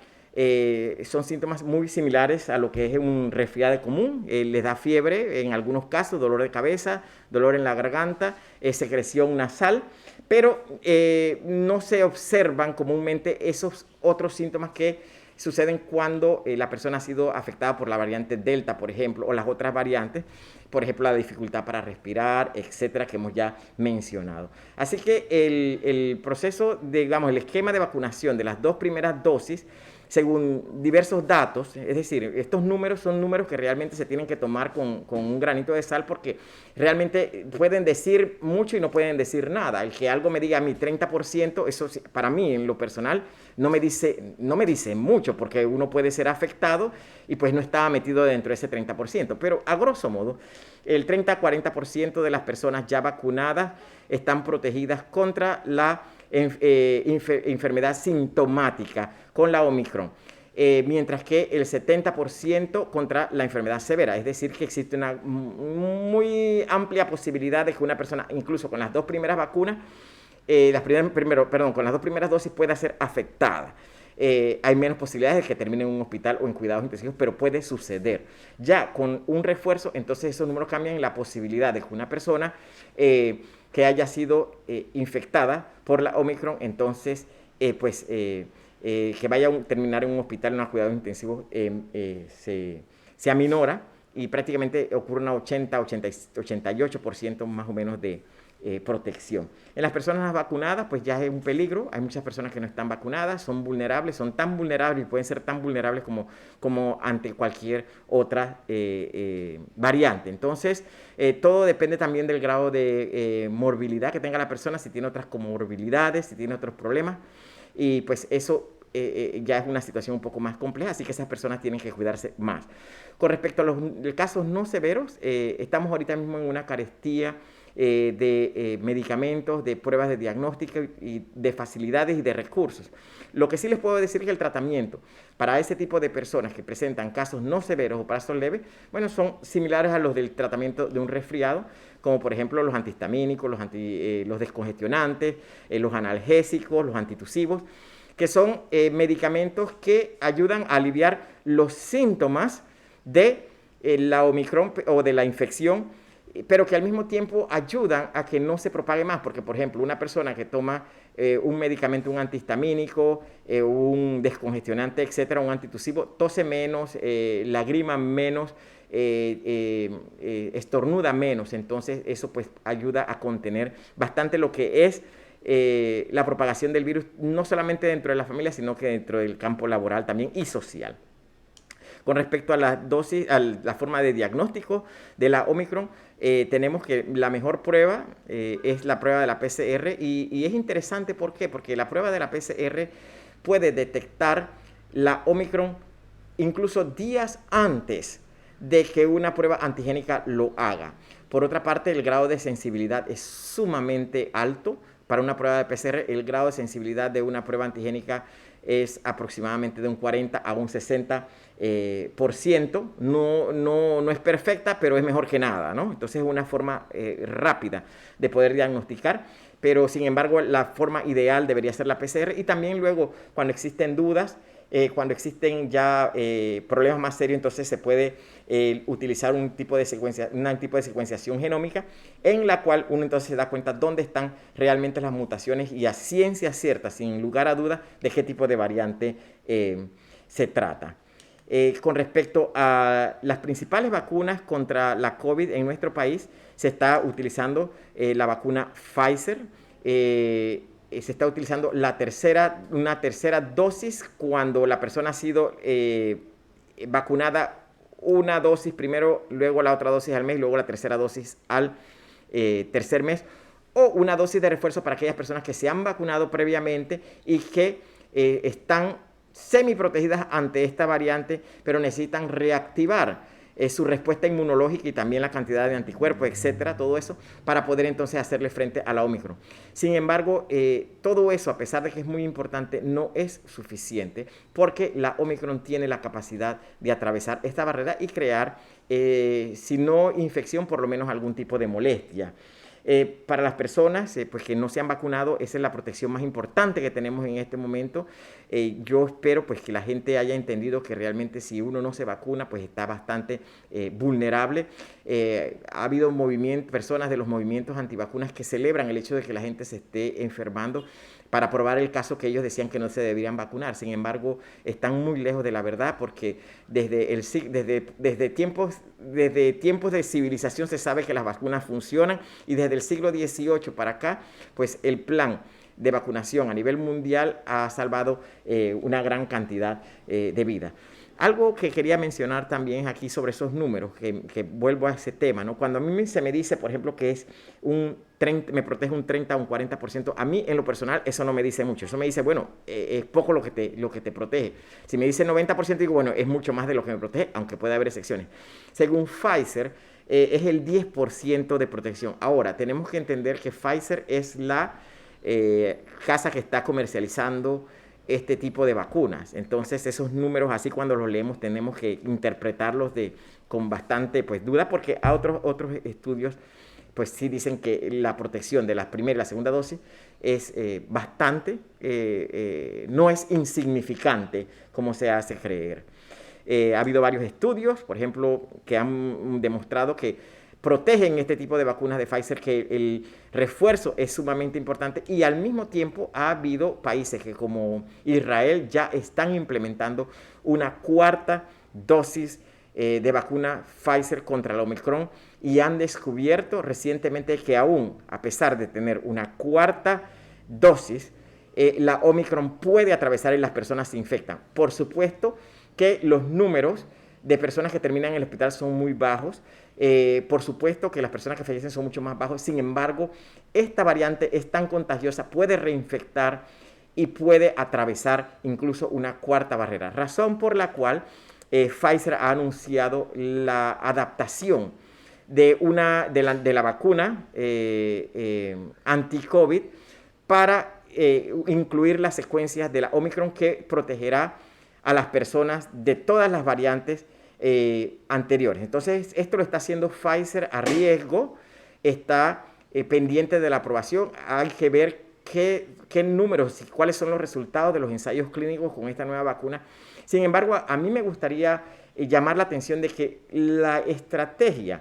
Son síntomas muy similares a lo que es un resfriado común. Les da fiebre en algunos casos, dolor de cabeza, dolor en la garganta, secreción nasal, pero no se observan comúnmente esos otros síntomas que suceden cuando la persona ha sido afectada por la variante Delta, por ejemplo, o las otras variantes, por ejemplo, la dificultad para respirar, etcétera, que hemos ya mencionado. Así que el proceso, digamos, el esquema de vacunación de las dos primeras dosis según diversos datos, es decir, estos números son números que realmente se tienen que tomar con un granito de sal porque realmente pueden decir mucho y no pueden decir nada. El que algo me diga a mí 30%, eso para mí en lo personal no me dice mucho porque uno puede ser afectado y pues no estaba metido dentro de ese 30%. Pero a grosso modo, el 30-40% de las personas ya vacunadas están protegidas contra la enfermedad sintomática con la Omicron. Mientras que el 70% contra la enfermedad severa. Es decir, que existe una muy amplia posibilidad de que una persona, incluso con las dos primeras vacunas, con las dos primeras dosis pueda ser afectada. Hay menos posibilidades de que termine en un hospital o en cuidados intensivos, pero puede suceder. Ya con un refuerzo, entonces esos números cambian en la posibilidad de que una persona que haya sido infectada por la Omicron, entonces, que vaya a terminar en un hospital, en un cuidado intensivo, se aminora y prácticamente ocurre una 88% más o menos de protección. En las personas vacunadas, pues ya es un peligro. Hay muchas personas que no están vacunadas, son vulnerables, son tan vulnerables y pueden ser tan vulnerables como ante cualquier otra variante. Entonces, todo depende también del grado de morbilidad que tenga la persona, si tiene otras comorbilidades, si tiene otros problemas. Y pues eso ya es una situación un poco más compleja, así que esas personas tienen que cuidarse más. Con respecto a los casos no severos, estamos ahorita mismo en una carestía de medicamentos, de pruebas de diagnóstico y de facilidades y de recursos. Lo que sí les puedo decir es que el tratamiento para ese tipo de personas que presentan casos no severos o casos leves, bueno, son similares a los del tratamiento de un resfriado, como por ejemplo los antihistamínicos, los descongestionantes, los analgésicos, los antitusivos, que son medicamentos que ayudan a aliviar los síntomas de la Omicron o de la infección, pero que al mismo tiempo ayudan a que no se propague más, porque por ejemplo una persona que toma un medicamento, un antihistamínico, un descongestionante, etcétera, un antitusivo, tose menos, lagrima menos, estornuda menos, entonces eso pues ayuda a contener bastante lo que es la propagación del virus, no solamente dentro de la familia, sino que dentro del campo laboral también y social. Con respecto a la dosis, a la forma de diagnóstico de la Omicron, tenemos que la mejor prueba es la prueba de la PCR y es interesante, ¿por qué? Porque la prueba de la PCR puede detectar la Omicron incluso días antes de que una prueba antigénica lo haga. Por otra parte, el grado de sensibilidad es sumamente alto. Para una prueba de PCR, el grado de sensibilidad de una prueba antigénica es aproximadamente de un 40 a un 60%. No es perfecta, pero es mejor que nada, ¿no? Entonces es una forma rápida de poder diagnosticar, pero sin embargo la forma ideal debería ser la PCR. Y también luego, cuando existen dudas, cuando existen ya problemas más serios, entonces se puede utilizar un tipo de secuenciación genómica en la cual uno entonces se da cuenta dónde están realmente las mutaciones y a ciencia cierta, sin lugar a dudas, de qué tipo de variante se trata. Con respecto a las principales vacunas contra la COVID en nuestro país, se está utilizando la vacuna Pfizer. Se está utilizando una tercera dosis cuando la persona ha sido vacunada una dosis primero, luego la otra dosis al mes, luego la tercera dosis al tercer mes, o una dosis de refuerzo para aquellas personas que se han vacunado previamente y que están semiprotegidas ante esta variante, pero necesitan reactivar su respuesta inmunológica y también la cantidad de anticuerpos, etcétera, todo eso, para poder entonces hacerle frente a la Omicron. Sin embargo, todo eso, a pesar de que es muy importante, no es suficiente, porque la Omicron tiene la capacidad de atravesar esta barrera y crear, si no infección, por lo menos algún tipo de molestia. Para las personas pues que no se han vacunado, esa es la protección más importante que tenemos en este momento. Yo espero pues que la gente haya entendido que realmente si uno no se vacuna, pues está bastante vulnerable. Ha habido personas de los movimientos antivacunas que celebran el hecho de que la gente se esté enfermando para probar el caso que ellos decían que no se deberían vacunar. Sin embargo, están muy lejos de la verdad porque desde tiempos de civilización se sabe que las vacunas funcionan y desde el siglo XVIII para acá, pues el plan de vacunación a nivel mundial ha salvado una gran cantidad de vidas. Algo que quería mencionar también aquí sobre esos números, que vuelvo a ese tema, ¿no? Cuando a mí se me dice, por ejemplo, que es me protege un 30 o un 40%, a mí en lo personal eso no me dice mucho. Eso me dice, bueno, es poco lo que te protege. Si me dice 90%, digo, bueno, es mucho más de lo que me protege, aunque puede haber excepciones. Según Pfizer, es el 10% de protección. Ahora, tenemos que entender que Pfizer es la casa que está comercializando este tipo de vacunas. Entonces, esos números, así cuando los leemos, tenemos que interpretarlos con bastante duda, porque a otros estudios pues sí dicen que la protección de la primera y la segunda dosis es bastante, no es insignificante como se hace creer. Ha habido varios estudios, por ejemplo, que han demostrado que protegen este tipo de vacunas de Pfizer, que el refuerzo es sumamente importante, y al mismo tiempo ha habido países que como Israel ya están implementando una cuarta dosis de vacuna Pfizer contra el Omicron, y han descubierto recientemente que aún a pesar de tener una cuarta dosis, la Omicron puede atravesar y las personas se infectan. Por supuesto que los números de personas que terminan en el hospital son muy bajos. Por supuesto que las personas que fallecen son mucho más bajos. Sin embargo, esta variante es tan contagiosa, puede reinfectar y puede atravesar incluso una cuarta barrera. Razón por la cual Pfizer ha anunciado la adaptación de la vacuna anti-COVID para incluir las secuencias de la Omicron, que protegerá a las personas de todas las variantes anteriores. Entonces, esto lo está haciendo Pfizer a riesgo, está pendiente de la aprobación. Hay que ver qué números y cuáles son los resultados de los ensayos clínicos con esta nueva vacuna. Sin embargo, a mí me gustaría llamar la atención de que la estrategia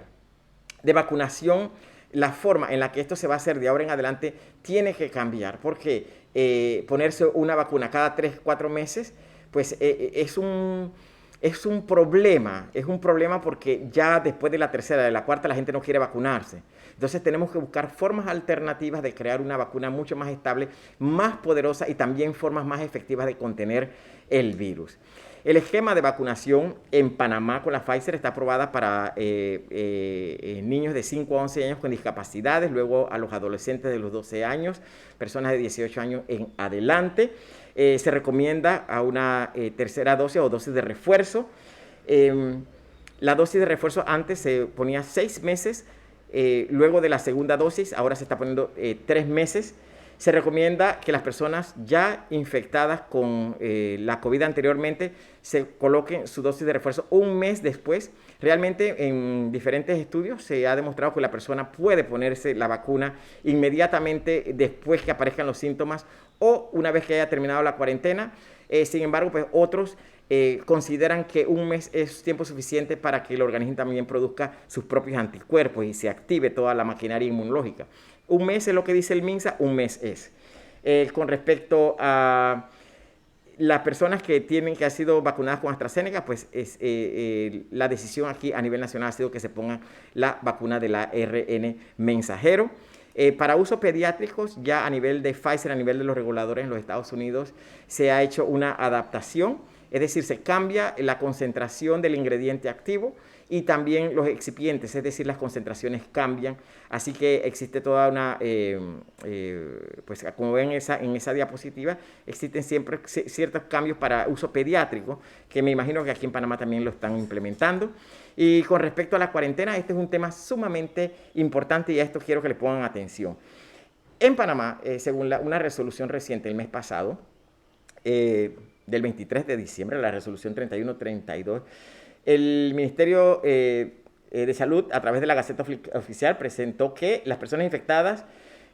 de vacunación, la forma en la que esto se va a hacer de ahora en adelante, tiene que cambiar, porque ponerse una vacuna cada 3-4 meses, pues es un problema, porque ya después de la tercera, de la cuarta, la gente no quiere vacunarse. Entonces tenemos que buscar formas alternativas de crear una vacuna mucho más estable, más poderosa, y también formas más efectivas de contener el virus. El esquema de vacunación en Panamá con la Pfizer está aprobada para niños de 5 a 11 años con discapacidades, luego a los adolescentes de los 12 años, personas de 18 años en adelante. Se recomienda a una tercera dosis o dosis de refuerzo. La dosis de refuerzo antes se ponía 6 meses, luego de la segunda dosis, ahora se está poniendo 3 meses. Se recomienda que las personas ya infectadas con la COVID anteriormente se coloquen su dosis de refuerzo un mes después. Realmente en diferentes estudios se ha demostrado que la persona puede ponerse la vacuna inmediatamente después que aparezcan los síntomas o una vez que haya terminado la cuarentena. Sin embargo, pues otros consideran que un mes es tiempo suficiente para que el organismo también produzca sus propios anticuerpos y se active toda la maquinaria inmunológica. Un mes es lo que dice el MINSA, un mes es. Con respecto a las personas que han sido vacunadas con AstraZeneca, pues la decisión aquí a nivel nacional ha sido que se pongan la vacuna de la ARN mensajero. Para usos pediátricos, ya a nivel de Pfizer, a nivel de los reguladores en los Estados Unidos, se ha hecho una adaptación, es decir, se cambia la concentración del ingrediente activo y también los excipientes, es decir, las concentraciones cambian. Así que existe toda una, pues como ven en esa diapositiva, existen siempre ciertos cambios para uso pediátrico, que me imagino que aquí en Panamá también lo están implementando. Y con respecto a la cuarentena, este es un tema sumamente importante y a esto quiero que le pongan atención. En Panamá, según una resolución reciente el mes pasado, del 23 de diciembre, la resolución 3132, el Ministerio de Salud, a través de la Gaceta Oficial, presentó que las personas infectadas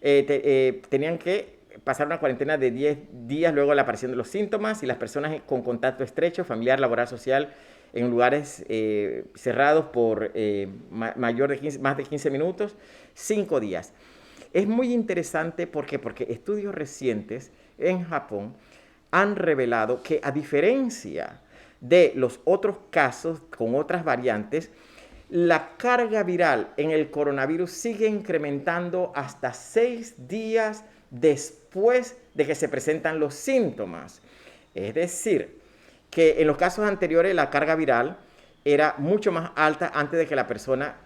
tenían que pasar una cuarentena de 10 días luego de la aparición de los síntomas, y las personas con contacto estrecho, familiar, laboral, social, en lugares cerrados por más de 15 minutos, 5 días. Es muy interesante porque estudios recientes en Japón han revelado que, a diferencia de los otros casos con otras variantes, la carga viral en el coronavirus sigue incrementando hasta 6 días después de que se presentan los síntomas. Es decir, que en los casos anteriores la carga viral era mucho más alta antes de que la persona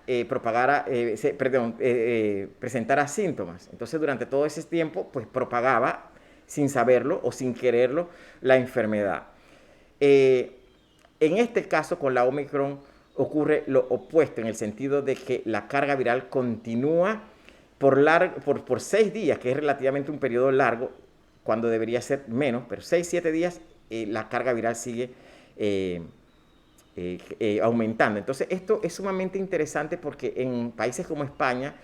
presentara síntomas. Entonces, durante todo ese tiempo, pues propagaba sin saberlo o sin quererlo la enfermedad. En este caso, con la Omicron, ocurre lo opuesto, en el sentido de que la carga viral continúa por 6 días, que es relativamente un periodo largo, cuando debería ser menos, pero 6-7 días la carga viral sigue aumentando. Entonces, esto es sumamente interesante porque en países como España,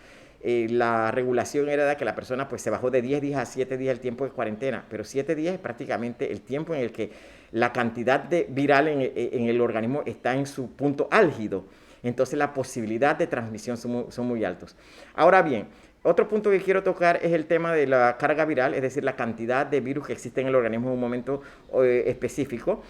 la regulación era de que la persona pues se bajó de 10 días a 7 días el tiempo de cuarentena, pero 7 días es prácticamente el tiempo en el que la cantidad de viral en el organismo está en su punto álgido. Entonces la posibilidad de transmisión son muy altos. Ahora bien, otro punto que quiero tocar es el tema de la carga viral, es decir, la cantidad de virus que existe en el organismo en un momento específico.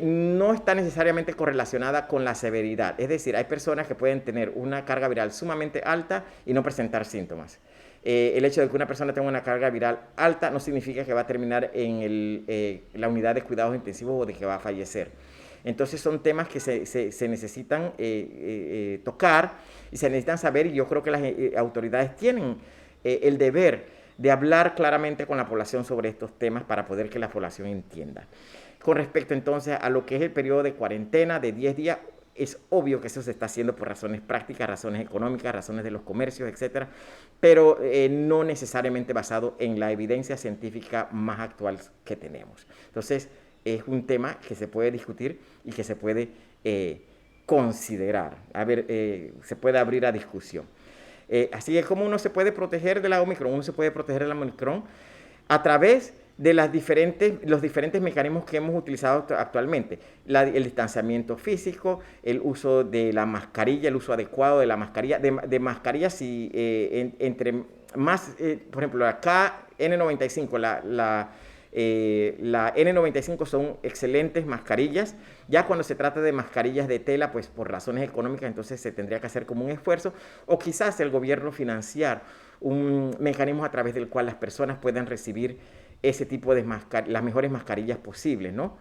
No está necesariamente correlacionada con la severidad. Es decir, hay personas que pueden tener una carga viral sumamente alta y no presentar síntomas. El hecho de que una persona tenga una carga viral alta no significa que va a terminar en la unidad de cuidados intensivos o de que va a fallecer. Entonces son temas que se necesitan tocar y se necesitan saber, y yo creo que las autoridades tienen el deber de hablar claramente con la población sobre estos temas para poder que la población entienda. Con respecto entonces a lo que es el periodo de cuarentena de 10 días, es obvio que eso se está haciendo por razones prácticas, razones económicas, razones de los comercios, etcétera, pero no necesariamente basado en la evidencia científica más actual que tenemos. Entonces, es un tema que se puede discutir y que se puede considerar. A ver, se puede abrir a discusión. Así es como uno se puede proteger de la Omicron. Uno se puede proteger de la Omicron a través de los diferentes mecanismos que hemos utilizado actualmente. El distanciamiento físico, el uso de la mascarilla, el uso adecuado de la mascarilla. De mascarillas, si entre más, por ejemplo, la KN95, la N95 son excelentes mascarillas. Ya cuando se trata de mascarillas de tela, pues por razones económicas, entonces se tendría que hacer como un esfuerzo, o quizás el gobierno financiar un mecanismo a través del cual las personas puedan recibir ese tipo de las mejores mascarillas posibles, ¿no?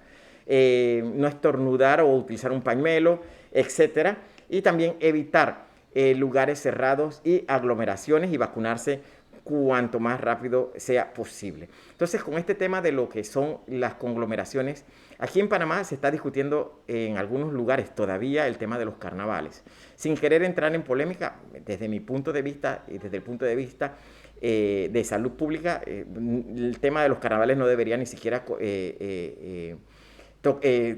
No estornudar o utilizar un pañuelo, etcétera. Y también evitar lugares cerrados y aglomeraciones, y vacunarse cuanto más rápido sea posible. Entonces, con este tema de lo que son las conglomeraciones, aquí en Panamá se está discutiendo en algunos lugares todavía el tema de los carnavales. Sin querer entrar en polémica, desde mi punto de vista y desde el punto de vista de salud pública, el tema de los carnavales no debería ni siquiera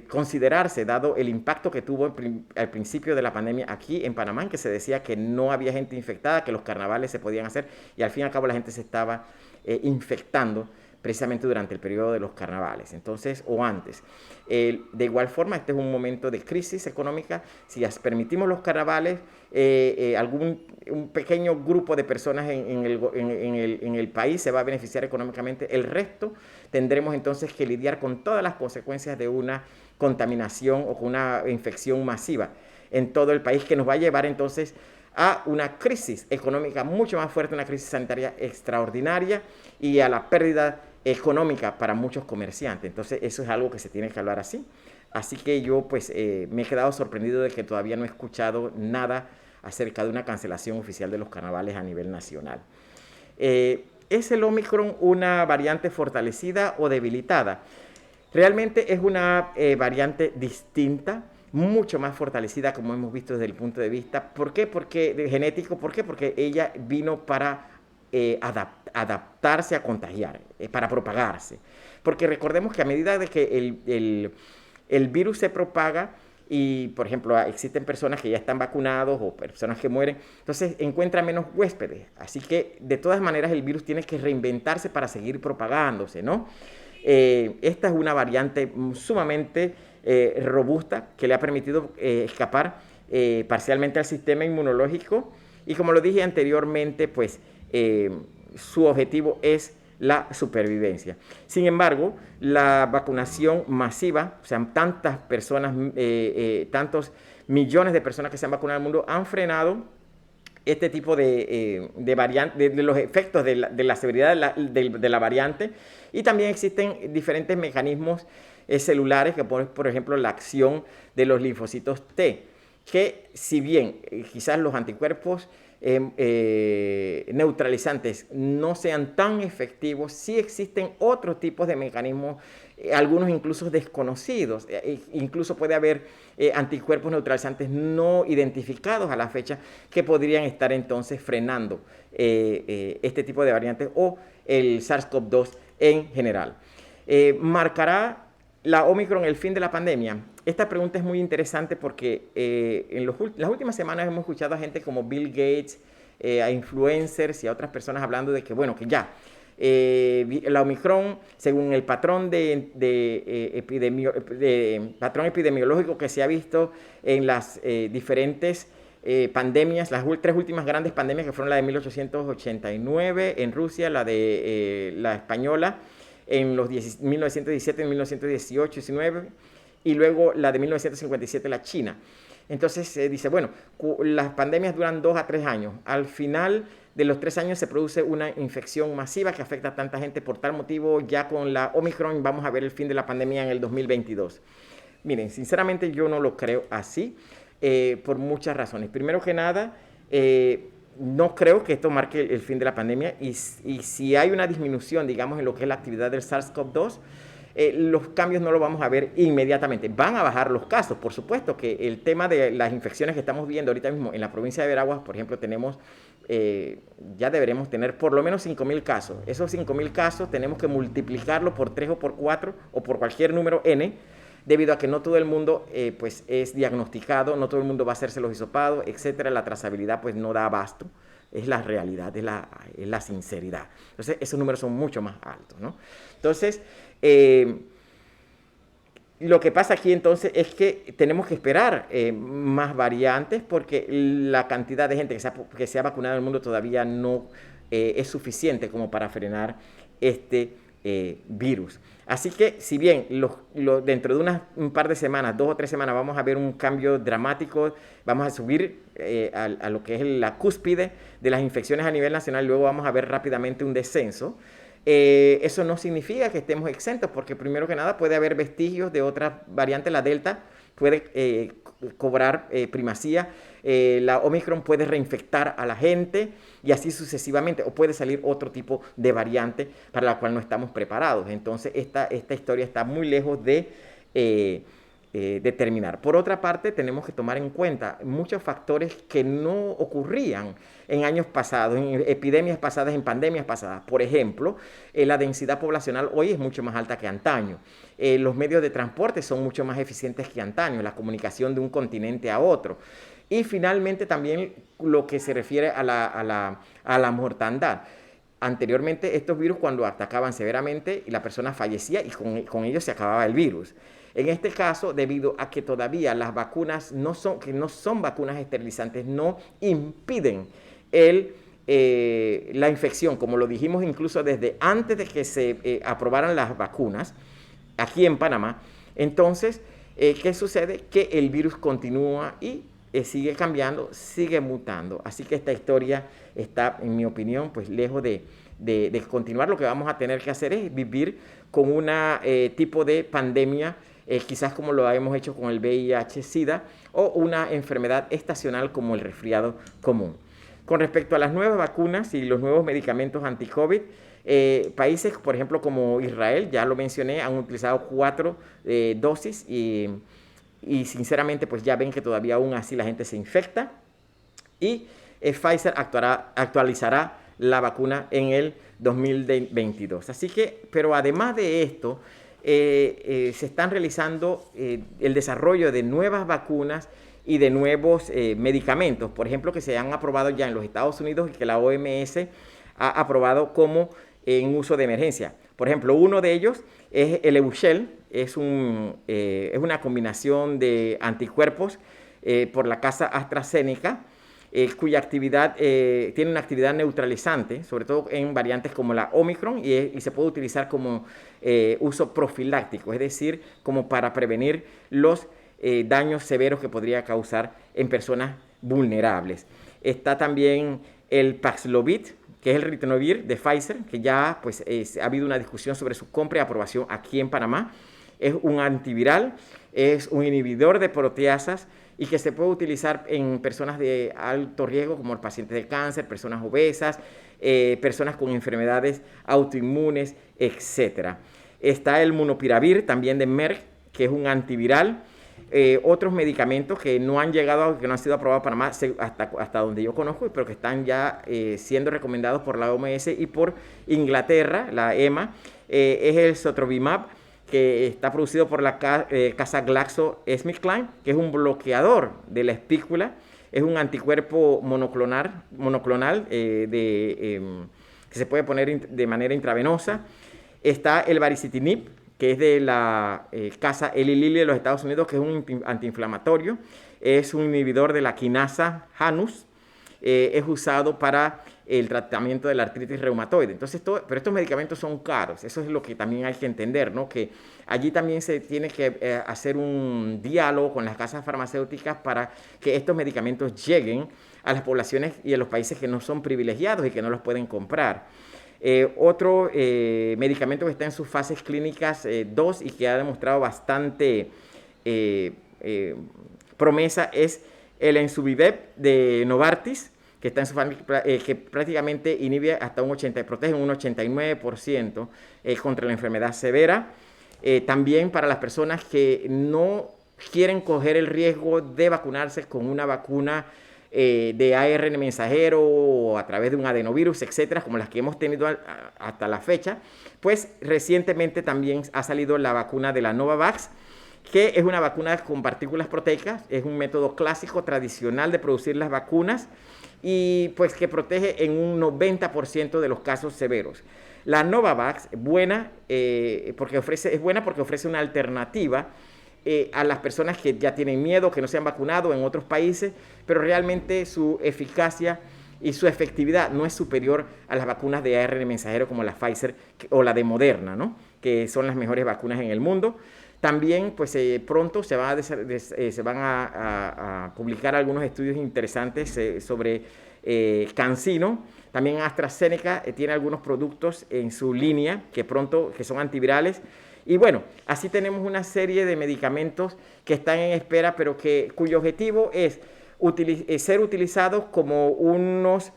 considerarse, dado el impacto que tuvo al principio de la pandemia aquí en Panamá, en que se decía que no había gente infectada, que los carnavales se podían hacer, y al fin y al cabo la gente se estaba infectando precisamente durante el periodo de los carnavales, entonces, o antes. De igual forma, este es un momento de crisis económica. Si permitimos los carnavales, un pequeño grupo de personas en el país se va a beneficiar económicamente. El resto tendremos entonces que lidiar con todas las consecuencias de una contaminación o con una infección masiva en todo el país, que nos va a llevar entonces a una crisis económica mucho más fuerte, una crisis sanitaria extraordinaria, y a la pérdida económica para muchos comerciantes. Entonces eso es algo que se tiene que hablar así. Así que yo pues me he quedado sorprendido de que todavía no he escuchado nada acerca de una cancelación oficial de los carnavales a nivel nacional. ¿Es el Omicron una variante fortalecida o debilitada? Realmente es una variante distinta, mucho más fortalecida, como hemos visto desde el punto de vista. ¿Por qué? Genético. ¿Por qué? Porque ella vino para adaptarse a contagiar, para propagarse. Porque recordemos que a medida de que el virus se propaga, y por ejemplo existen personas que ya están vacunados o personas que mueren, entonces encuentra menos huéspedes. Así que de todas maneras el virus tiene que reinventarse para seguir propagándose, ¿no? Esta es una variante sumamente robusta, que le ha permitido escapar parcialmente al sistema inmunológico, y como lo dije anteriormente, pues su objetivo es la supervivencia. Sin embargo, la vacunación masiva, o sea, tantas personas, tantos millones de personas que se han vacunado en el mundo, han frenado este tipo de variante, de los efectos de la severidad de la variante. Y también existen diferentes mecanismos celulares que ponen, por ejemplo, la acción de los linfocitos T, que si bien quizás los anticuerpos neutralizantes no sean tan efectivos, sí existen otros tipos de mecanismos, algunos incluso desconocidos. Incluso puede haber anticuerpos neutralizantes no identificados a la fecha que podrían estar entonces frenando este tipo de variantes o el SARS-CoV-2 en general. ¿Marcará la Omicron el fin de la pandemia? Esta pregunta es muy interesante porque en las últimas semanas hemos escuchado a gente como Bill Gates, a influencers y a otras personas hablando de que, bueno, que ya la Omicron, según el patrón patrón epidemiológico que se ha visto en las diferentes pandemias, las tres últimas grandes pandemias que fueron la de 1889 en Rusia, la de la española en los 1917, 1918, 19 y luego la de 1957, la China. Entonces se dice, bueno, las pandemias duran 2 a 3 años. Al final de los 3 años se produce una infección masiva que afecta a tanta gente. Por tal motivo, ya con la Omicron vamos a ver el fin de la pandemia en el 2022. Miren, sinceramente yo no lo creo así, por muchas razones. Primero que nada, no creo que esto marque el fin de la pandemia y si hay una disminución, digamos, en lo que es la actividad del SARS-CoV-2, los cambios no los vamos a ver inmediatamente. Van a bajar los casos, por supuesto que el tema de las infecciones que estamos viendo ahorita mismo en la provincia de Veraguas, por ejemplo, tenemos, ya deberemos tener por lo menos 5.000 casos. Esos 5.000 casos tenemos que multiplicarlo por 3 o por 4 o por cualquier número n, debido a que no todo el mundo pues es diagnosticado, no todo el mundo va a hacerse los hisopados, etcétera. La trazabilidad pues no da abasto. Es la realidad, es la sinceridad. Entonces, esos números son mucho más altos, ¿no? Entonces, lo que pasa aquí entonces es que tenemos que esperar más variantes porque la cantidad de gente que se ha vacunado en el mundo todavía no es suficiente como para frenar este virus. Así que si bien dentro de un par de semanas, 2 o 3 semanas, vamos a ver un cambio dramático, vamos a subir a lo que es la cúspide de las infecciones a nivel nacional, luego vamos a ver rápidamente un descenso. Eso no significa que estemos exentos, porque primero que nada puede haber vestigios de otra variante, la Delta puede cobrar primacía, la Omicron puede reinfectar a la gente y así sucesivamente, o puede salir otro tipo de variante para la cual no estamos preparados. Entonces esta historia está muy lejos de terminar. Por otra parte, tenemos que tomar en cuenta muchos factores que no ocurrían en años pasados, en epidemias pasadas, en pandemias pasadas. Por ejemplo, la densidad poblacional hoy es mucho más alta que antaño. Los medios de transporte son mucho más eficientes que antaño, la comunicación de un continente a otro. Y finalmente también lo que se refiere a la mortandad. Anteriormente estos virus cuando atacaban severamente la persona fallecía y con ello se acababa el virus. En este caso, debido a que todavía las vacunas no son vacunas esterilizantes, no impiden la infección, como lo dijimos incluso desde antes de que se aprobaran las vacunas aquí en Panamá. Entonces, ¿qué sucede? Que el virus continúa y sigue cambiando, sigue mutando. Así que esta historia está, en mi opinión, pues lejos de continuar. Lo que vamos a tener que hacer es vivir con un tipo de pandemia, quizás como lo hemos hecho con el VIH-Sida, o una enfermedad estacional como el resfriado común. Con respecto a las nuevas vacunas y los nuevos medicamentos anti-COVID, países, por ejemplo, como Israel, ya lo mencioné, han utilizado 4 dosis y sinceramente pues ya ven que todavía aún así la gente se infecta y Pfizer actualizará la vacuna en el 2022. Así que, pero además de esto, se están realizando el desarrollo de nuevas vacunas y de nuevos medicamentos, por ejemplo, que se han aprobado ya en los Estados Unidos y que la OMS ha aprobado como en uso de emergencia. Por ejemplo, uno de ellos es el Evusheld, es una combinación de anticuerpos por la casa AstraZeneca, cuya actividad tiene una actividad neutralizante, sobre todo en variantes como la Omicron, y se puede utilizar como uso profiláctico, es decir, como para prevenir los daños severos que podría causar en personas vulnerables. Está también el Paxlovid, que es el ritonavir de Pfizer, que ya pues, ha habido una discusión sobre su compra y aprobación aquí en Panamá. Es un antiviral, es un inhibidor de proteasas y que se puede utilizar en personas de alto riesgo, como pacientes de cáncer, personas obesas, personas con enfermedades autoinmunes, etc. Está el Monopiravir, también de Merck, que es un antiviral. Otros medicamentos que no han llegado, que no han sido aprobados para Panamá hasta donde yo conozco, pero que están ya siendo recomendados por la OMS y por Inglaterra, la EMA, es el Sotrovimab, que está producido por la casa GlaxoSmithKline, que es un bloqueador de la espícula, es un anticuerpo monoclonal que se puede poner de manera intravenosa. Está el Baricitinib, que es de la casa Eli Lilly de los Estados Unidos, que es un antiinflamatorio, es un inhibidor de la quinasa Janus, es usado para el tratamiento de la artritis reumatoide. Entonces, pero estos medicamentos son caros, eso es lo que también hay que entender, ¿no? Que allí también se tiene que hacer un diálogo con las casas farmacéuticas para que estos medicamentos lleguen a las poblaciones y a los países que no son privilegiados y que no los pueden comprar. Otro medicamento que está en sus fases clínicas 2 y que ha demostrado bastante promesa es el Ensuvibep de Novartis, que está en su que prácticamente inhibe hasta protege un 89% contra la enfermedad severa. También para las personas que no quieren coger el riesgo de vacunarse con una vacuna de ARN mensajero o a través de un adenovirus, etcétera, como las que hemos tenido hasta la fecha, pues recientemente también ha salido la vacuna de la Novavax, que es una vacuna con partículas proteicas, es un método clásico, tradicional de producir las vacunas y pues que protege en un 90% de los casos severos. La Novavax es buena porque ofrece una alternativa a las personas que ya tienen miedo, que no se han vacunado en otros países, pero realmente su eficacia y su efectividad no es superior a las vacunas de ARN mensajero como la Pfizer o la de Moderna, ¿no? Que son las mejores vacunas en el mundo. También, pues pronto se van a publicar algunos estudios interesantes sobre CanSino. También AstraZeneca tiene algunos productos en su línea que son antivirales. Y bueno, así tenemos una serie de medicamentos que están en espera, pero cuyo objetivo es ser utilizados como unos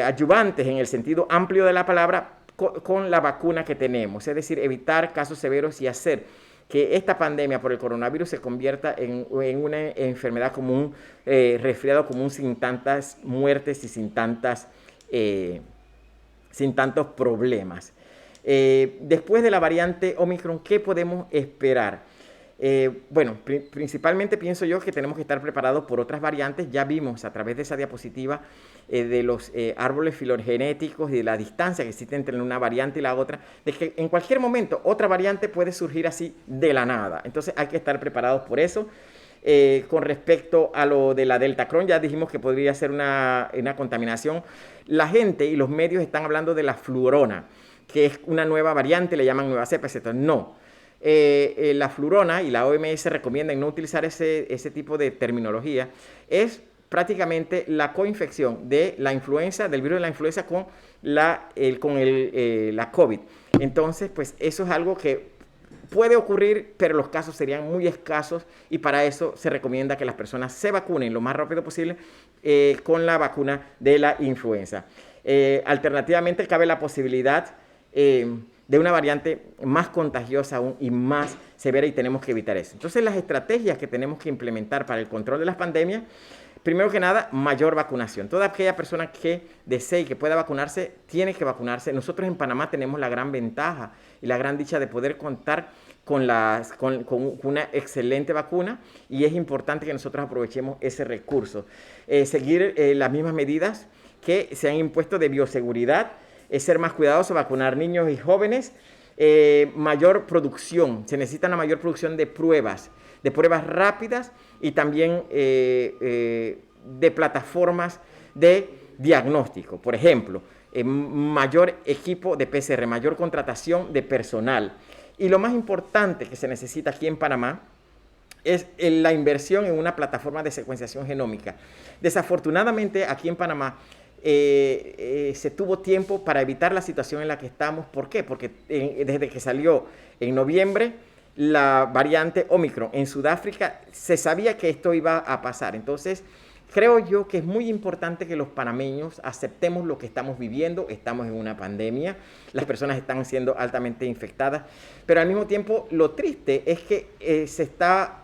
ayudantes en el sentido amplio de la palabra con la vacuna que tenemos, es decir, evitar casos severos y hacer que esta pandemia por el coronavirus se convierta en una enfermedad común, resfriado común sin tantas muertes y sin tantos problemas. Después de la variante Omicron, ¿qué podemos esperar? Bueno, principalmente pienso yo que tenemos que estar preparados por otras variantes. Ya vimos a través de esa diapositiva de los árboles filogenéticos y de la distancia que existe entre una variante y la otra, de que en cualquier momento otra variante puede surgir así de la nada. Entonces hay que estar preparados por eso. Con respecto a lo de la Delta Cron, ya dijimos que podría ser una contaminación. La gente y los medios están hablando de la fluorona, que es una nueva variante, le llaman nueva cepa, etc. No. La fluorona, y la OMS recomienda no utilizar ese tipo de terminología, es prácticamente la coinfección de la influenza, del virus de la influenza con la COVID. Entonces, pues eso es algo que puede ocurrir, pero los casos serían muy escasos y para eso se recomienda que las personas se vacunen lo más rápido posible con la vacuna de la influenza. Alternativamente, cabe la posibilidad de una variante más contagiosa aún y más severa y tenemos que evitar eso. Entonces, las estrategias que tenemos que implementar para el control de las pandemias, primero que nada, mayor vacunación. Toda aquella persona que desee y que pueda vacunarse, tiene que vacunarse. Nosotros en Panamá tenemos la gran ventaja y la gran dicha de poder contar con una excelente vacuna y es importante que nosotros aprovechemos ese recurso. Seguir las mismas medidas que se han impuesto de bioseguridad, es ser más cuidadoso, vacunar niños y jóvenes, mayor producción, se necesita una mayor producción de pruebas rápidas y también de plataformas de diagnóstico. Por ejemplo, mayor equipo de PCR, mayor contratación de personal. Y lo más importante que se necesita aquí en Panamá es la inversión en una plataforma de secuenciación genómica. Desafortunadamente, aquí en Panamá se tuvo tiempo para evitar la situación en la que estamos. ¿Por qué? Porque desde que salió en noviembre la variante Omicron en Sudáfrica, se sabía que esto iba a pasar. Entonces, creo yo que es muy importante que los panameños aceptemos lo que estamos viviendo. Estamos en una pandemia, las personas están siendo altamente infectadas, pero al mismo tiempo lo triste es que se está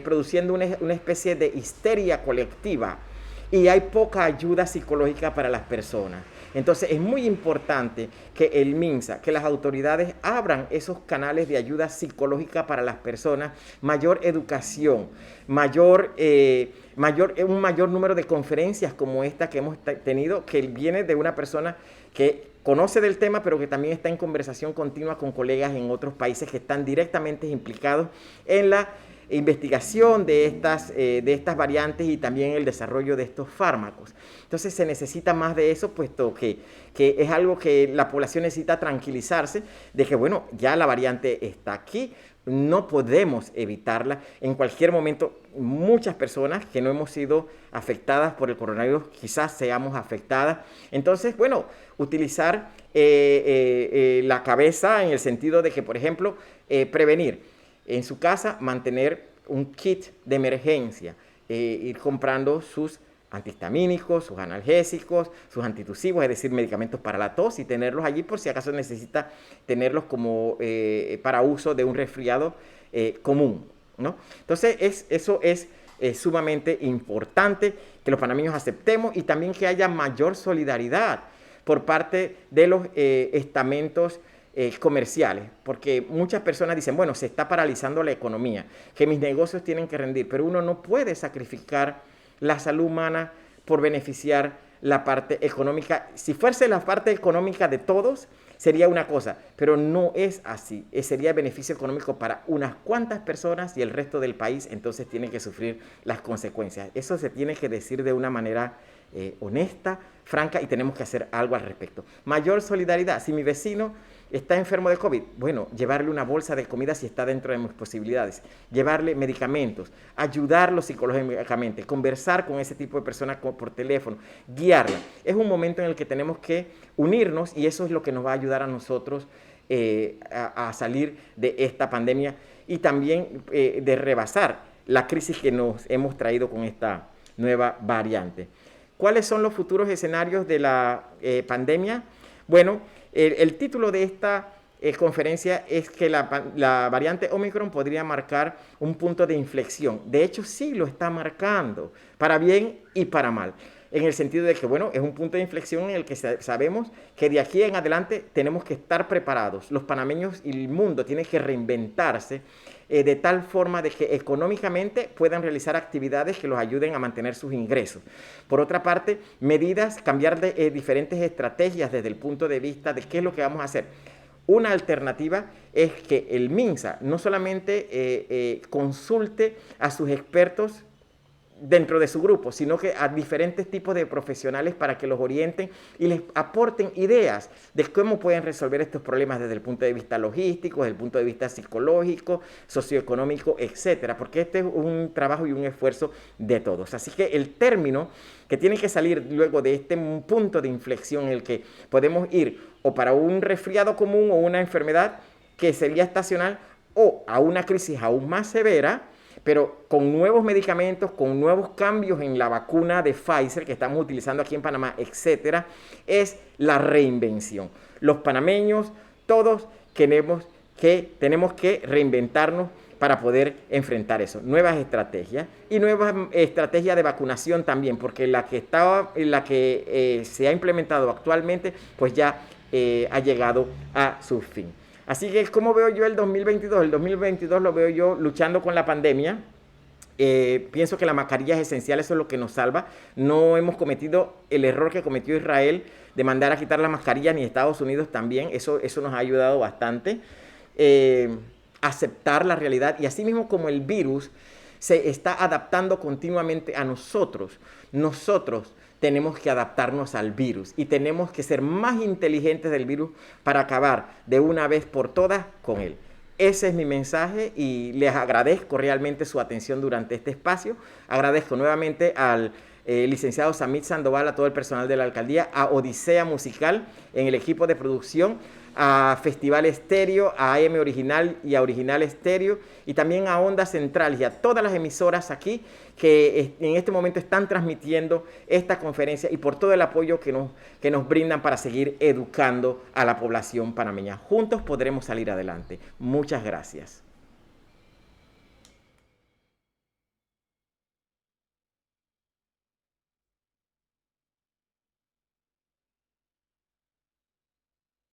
produciendo una especie de histeria colectiva y hay poca ayuda psicológica para las personas. Entonces es muy importante que el MINSA, que las autoridades abran esos canales de ayuda psicológica para las personas, mayor educación, un mayor número de conferencias como esta que hemos tenido, que viene de una persona que conoce del tema, pero que también está en conversación continua con colegas en otros países que están directamente implicados en la investigación de estas variantes y también el desarrollo de estos fármacos. Entonces se necesita más de eso, puesto que es algo que la población necesita tranquilizarse de que, bueno, ya la variante está aquí, no podemos evitarla. En cualquier momento, muchas personas que no hemos sido afectadas por el coronavirus, quizás seamos afectadas. Entonces, bueno, utilizar la cabeza en el sentido de que, por ejemplo, prevenir. En su casa, mantener un kit de emergencia, ir comprando sus antihistamínicos, sus analgésicos, sus antitusivos, es decir, medicamentos para la tos, y tenerlos allí por si acaso necesita tenerlos como para uso de un resfriado común, ¿no? Entonces, eso es sumamente importante que los panameños aceptemos y también que haya mayor solidaridad por parte de los estamentos comerciales, porque muchas personas dicen, bueno, se está paralizando la economía, que mis negocios tienen que rendir, pero uno no puede sacrificar la salud humana por beneficiar la parte económica. Si fuese la parte económica de todos, sería una cosa, pero no es así. Sería beneficio económico para unas cuantas personas y el resto del país, entonces tiene que sufrir las consecuencias. Eso se tiene que decir de una manera honesta, franca, y tenemos que hacer algo al respecto. Mayor solidaridad. Si mi vecino está enfermo de COVID, bueno, llevarle una bolsa de comida si está dentro de mis posibilidades, llevarle medicamentos, ayudarlo psicológicamente, conversar con ese tipo de personas por teléfono, guiarla. Es un momento en el que tenemos que unirnos y eso es lo que nos va a ayudar a nosotros a salir de esta pandemia y también de rebasar la crisis que nos hemos traído con esta nueva variante. ¿Cuáles son los futuros escenarios de la pandemia? Bueno, el título de esta conferencia es que la variante Omicron podría marcar un punto de inflexión. De hecho, sí lo está marcando, para bien y para mal. En el sentido de que, bueno, es un punto de inflexión en el que sabemos que de aquí en adelante tenemos que estar preparados. Los panameños y el mundo tienen que reinventarse de tal forma de que económicamente puedan realizar actividades que los ayuden a mantener sus ingresos. Por otra parte, cambiar de diferentes estrategias desde el punto de vista de qué es lo que vamos a hacer. Una alternativa es que el MINSA no solamente consulte a sus expertos dentro de su grupo, sino que a diferentes tipos de profesionales para que los orienten y les aporten ideas de cómo pueden resolver estos problemas desde el punto de vista logístico, desde el punto de vista psicológico, socioeconómico, etcétera, porque este es un trabajo y un esfuerzo de todos. Así que el término que tiene que salir luego de este punto de inflexión en el que podemos ir o para un resfriado común o una enfermedad que sería estacional o a una crisis aún más severa, pero con nuevos medicamentos, con nuevos cambios en la vacuna de Pfizer que estamos utilizando aquí en Panamá, etcétera, es la reinvención. Los panameños, todos tenemos que reinventarnos para poder enfrentar eso. Nuevas estrategias y nuevas estrategias de vacunación también, porque la que se ha implementado actualmente, pues ya ha llegado a su fin. Así que, ¿cómo veo yo el 2022? El 2022 lo veo yo luchando con la pandemia. Pienso que la mascarilla es esencial, eso es lo que nos salva. No hemos cometido el error que cometió Israel de mandar a quitar las mascarillas, ni Estados Unidos también. Eso nos ha ayudado bastante. Aceptar la realidad y así mismo como el virus se está adaptando continuamente a nosotros. Nosotros tenemos que adaptarnos al virus y tenemos que ser más inteligentes del virus para acabar de una vez por todas con él. Ese es mi mensaje y les agradezco realmente su atención durante este espacio. Agradezco nuevamente al licenciado Samit Sandoval, a todo el personal de la alcaldía, a Odisea Musical en el equipo de producción, a Festival Estéreo, a AM Original y a Original Estéreo, y también a Onda Central y a todas las emisoras aquí que en este momento están transmitiendo esta conferencia, y por todo el apoyo que nos brindan para seguir educando a la población panameña. Juntos podremos salir adelante. Muchas gracias.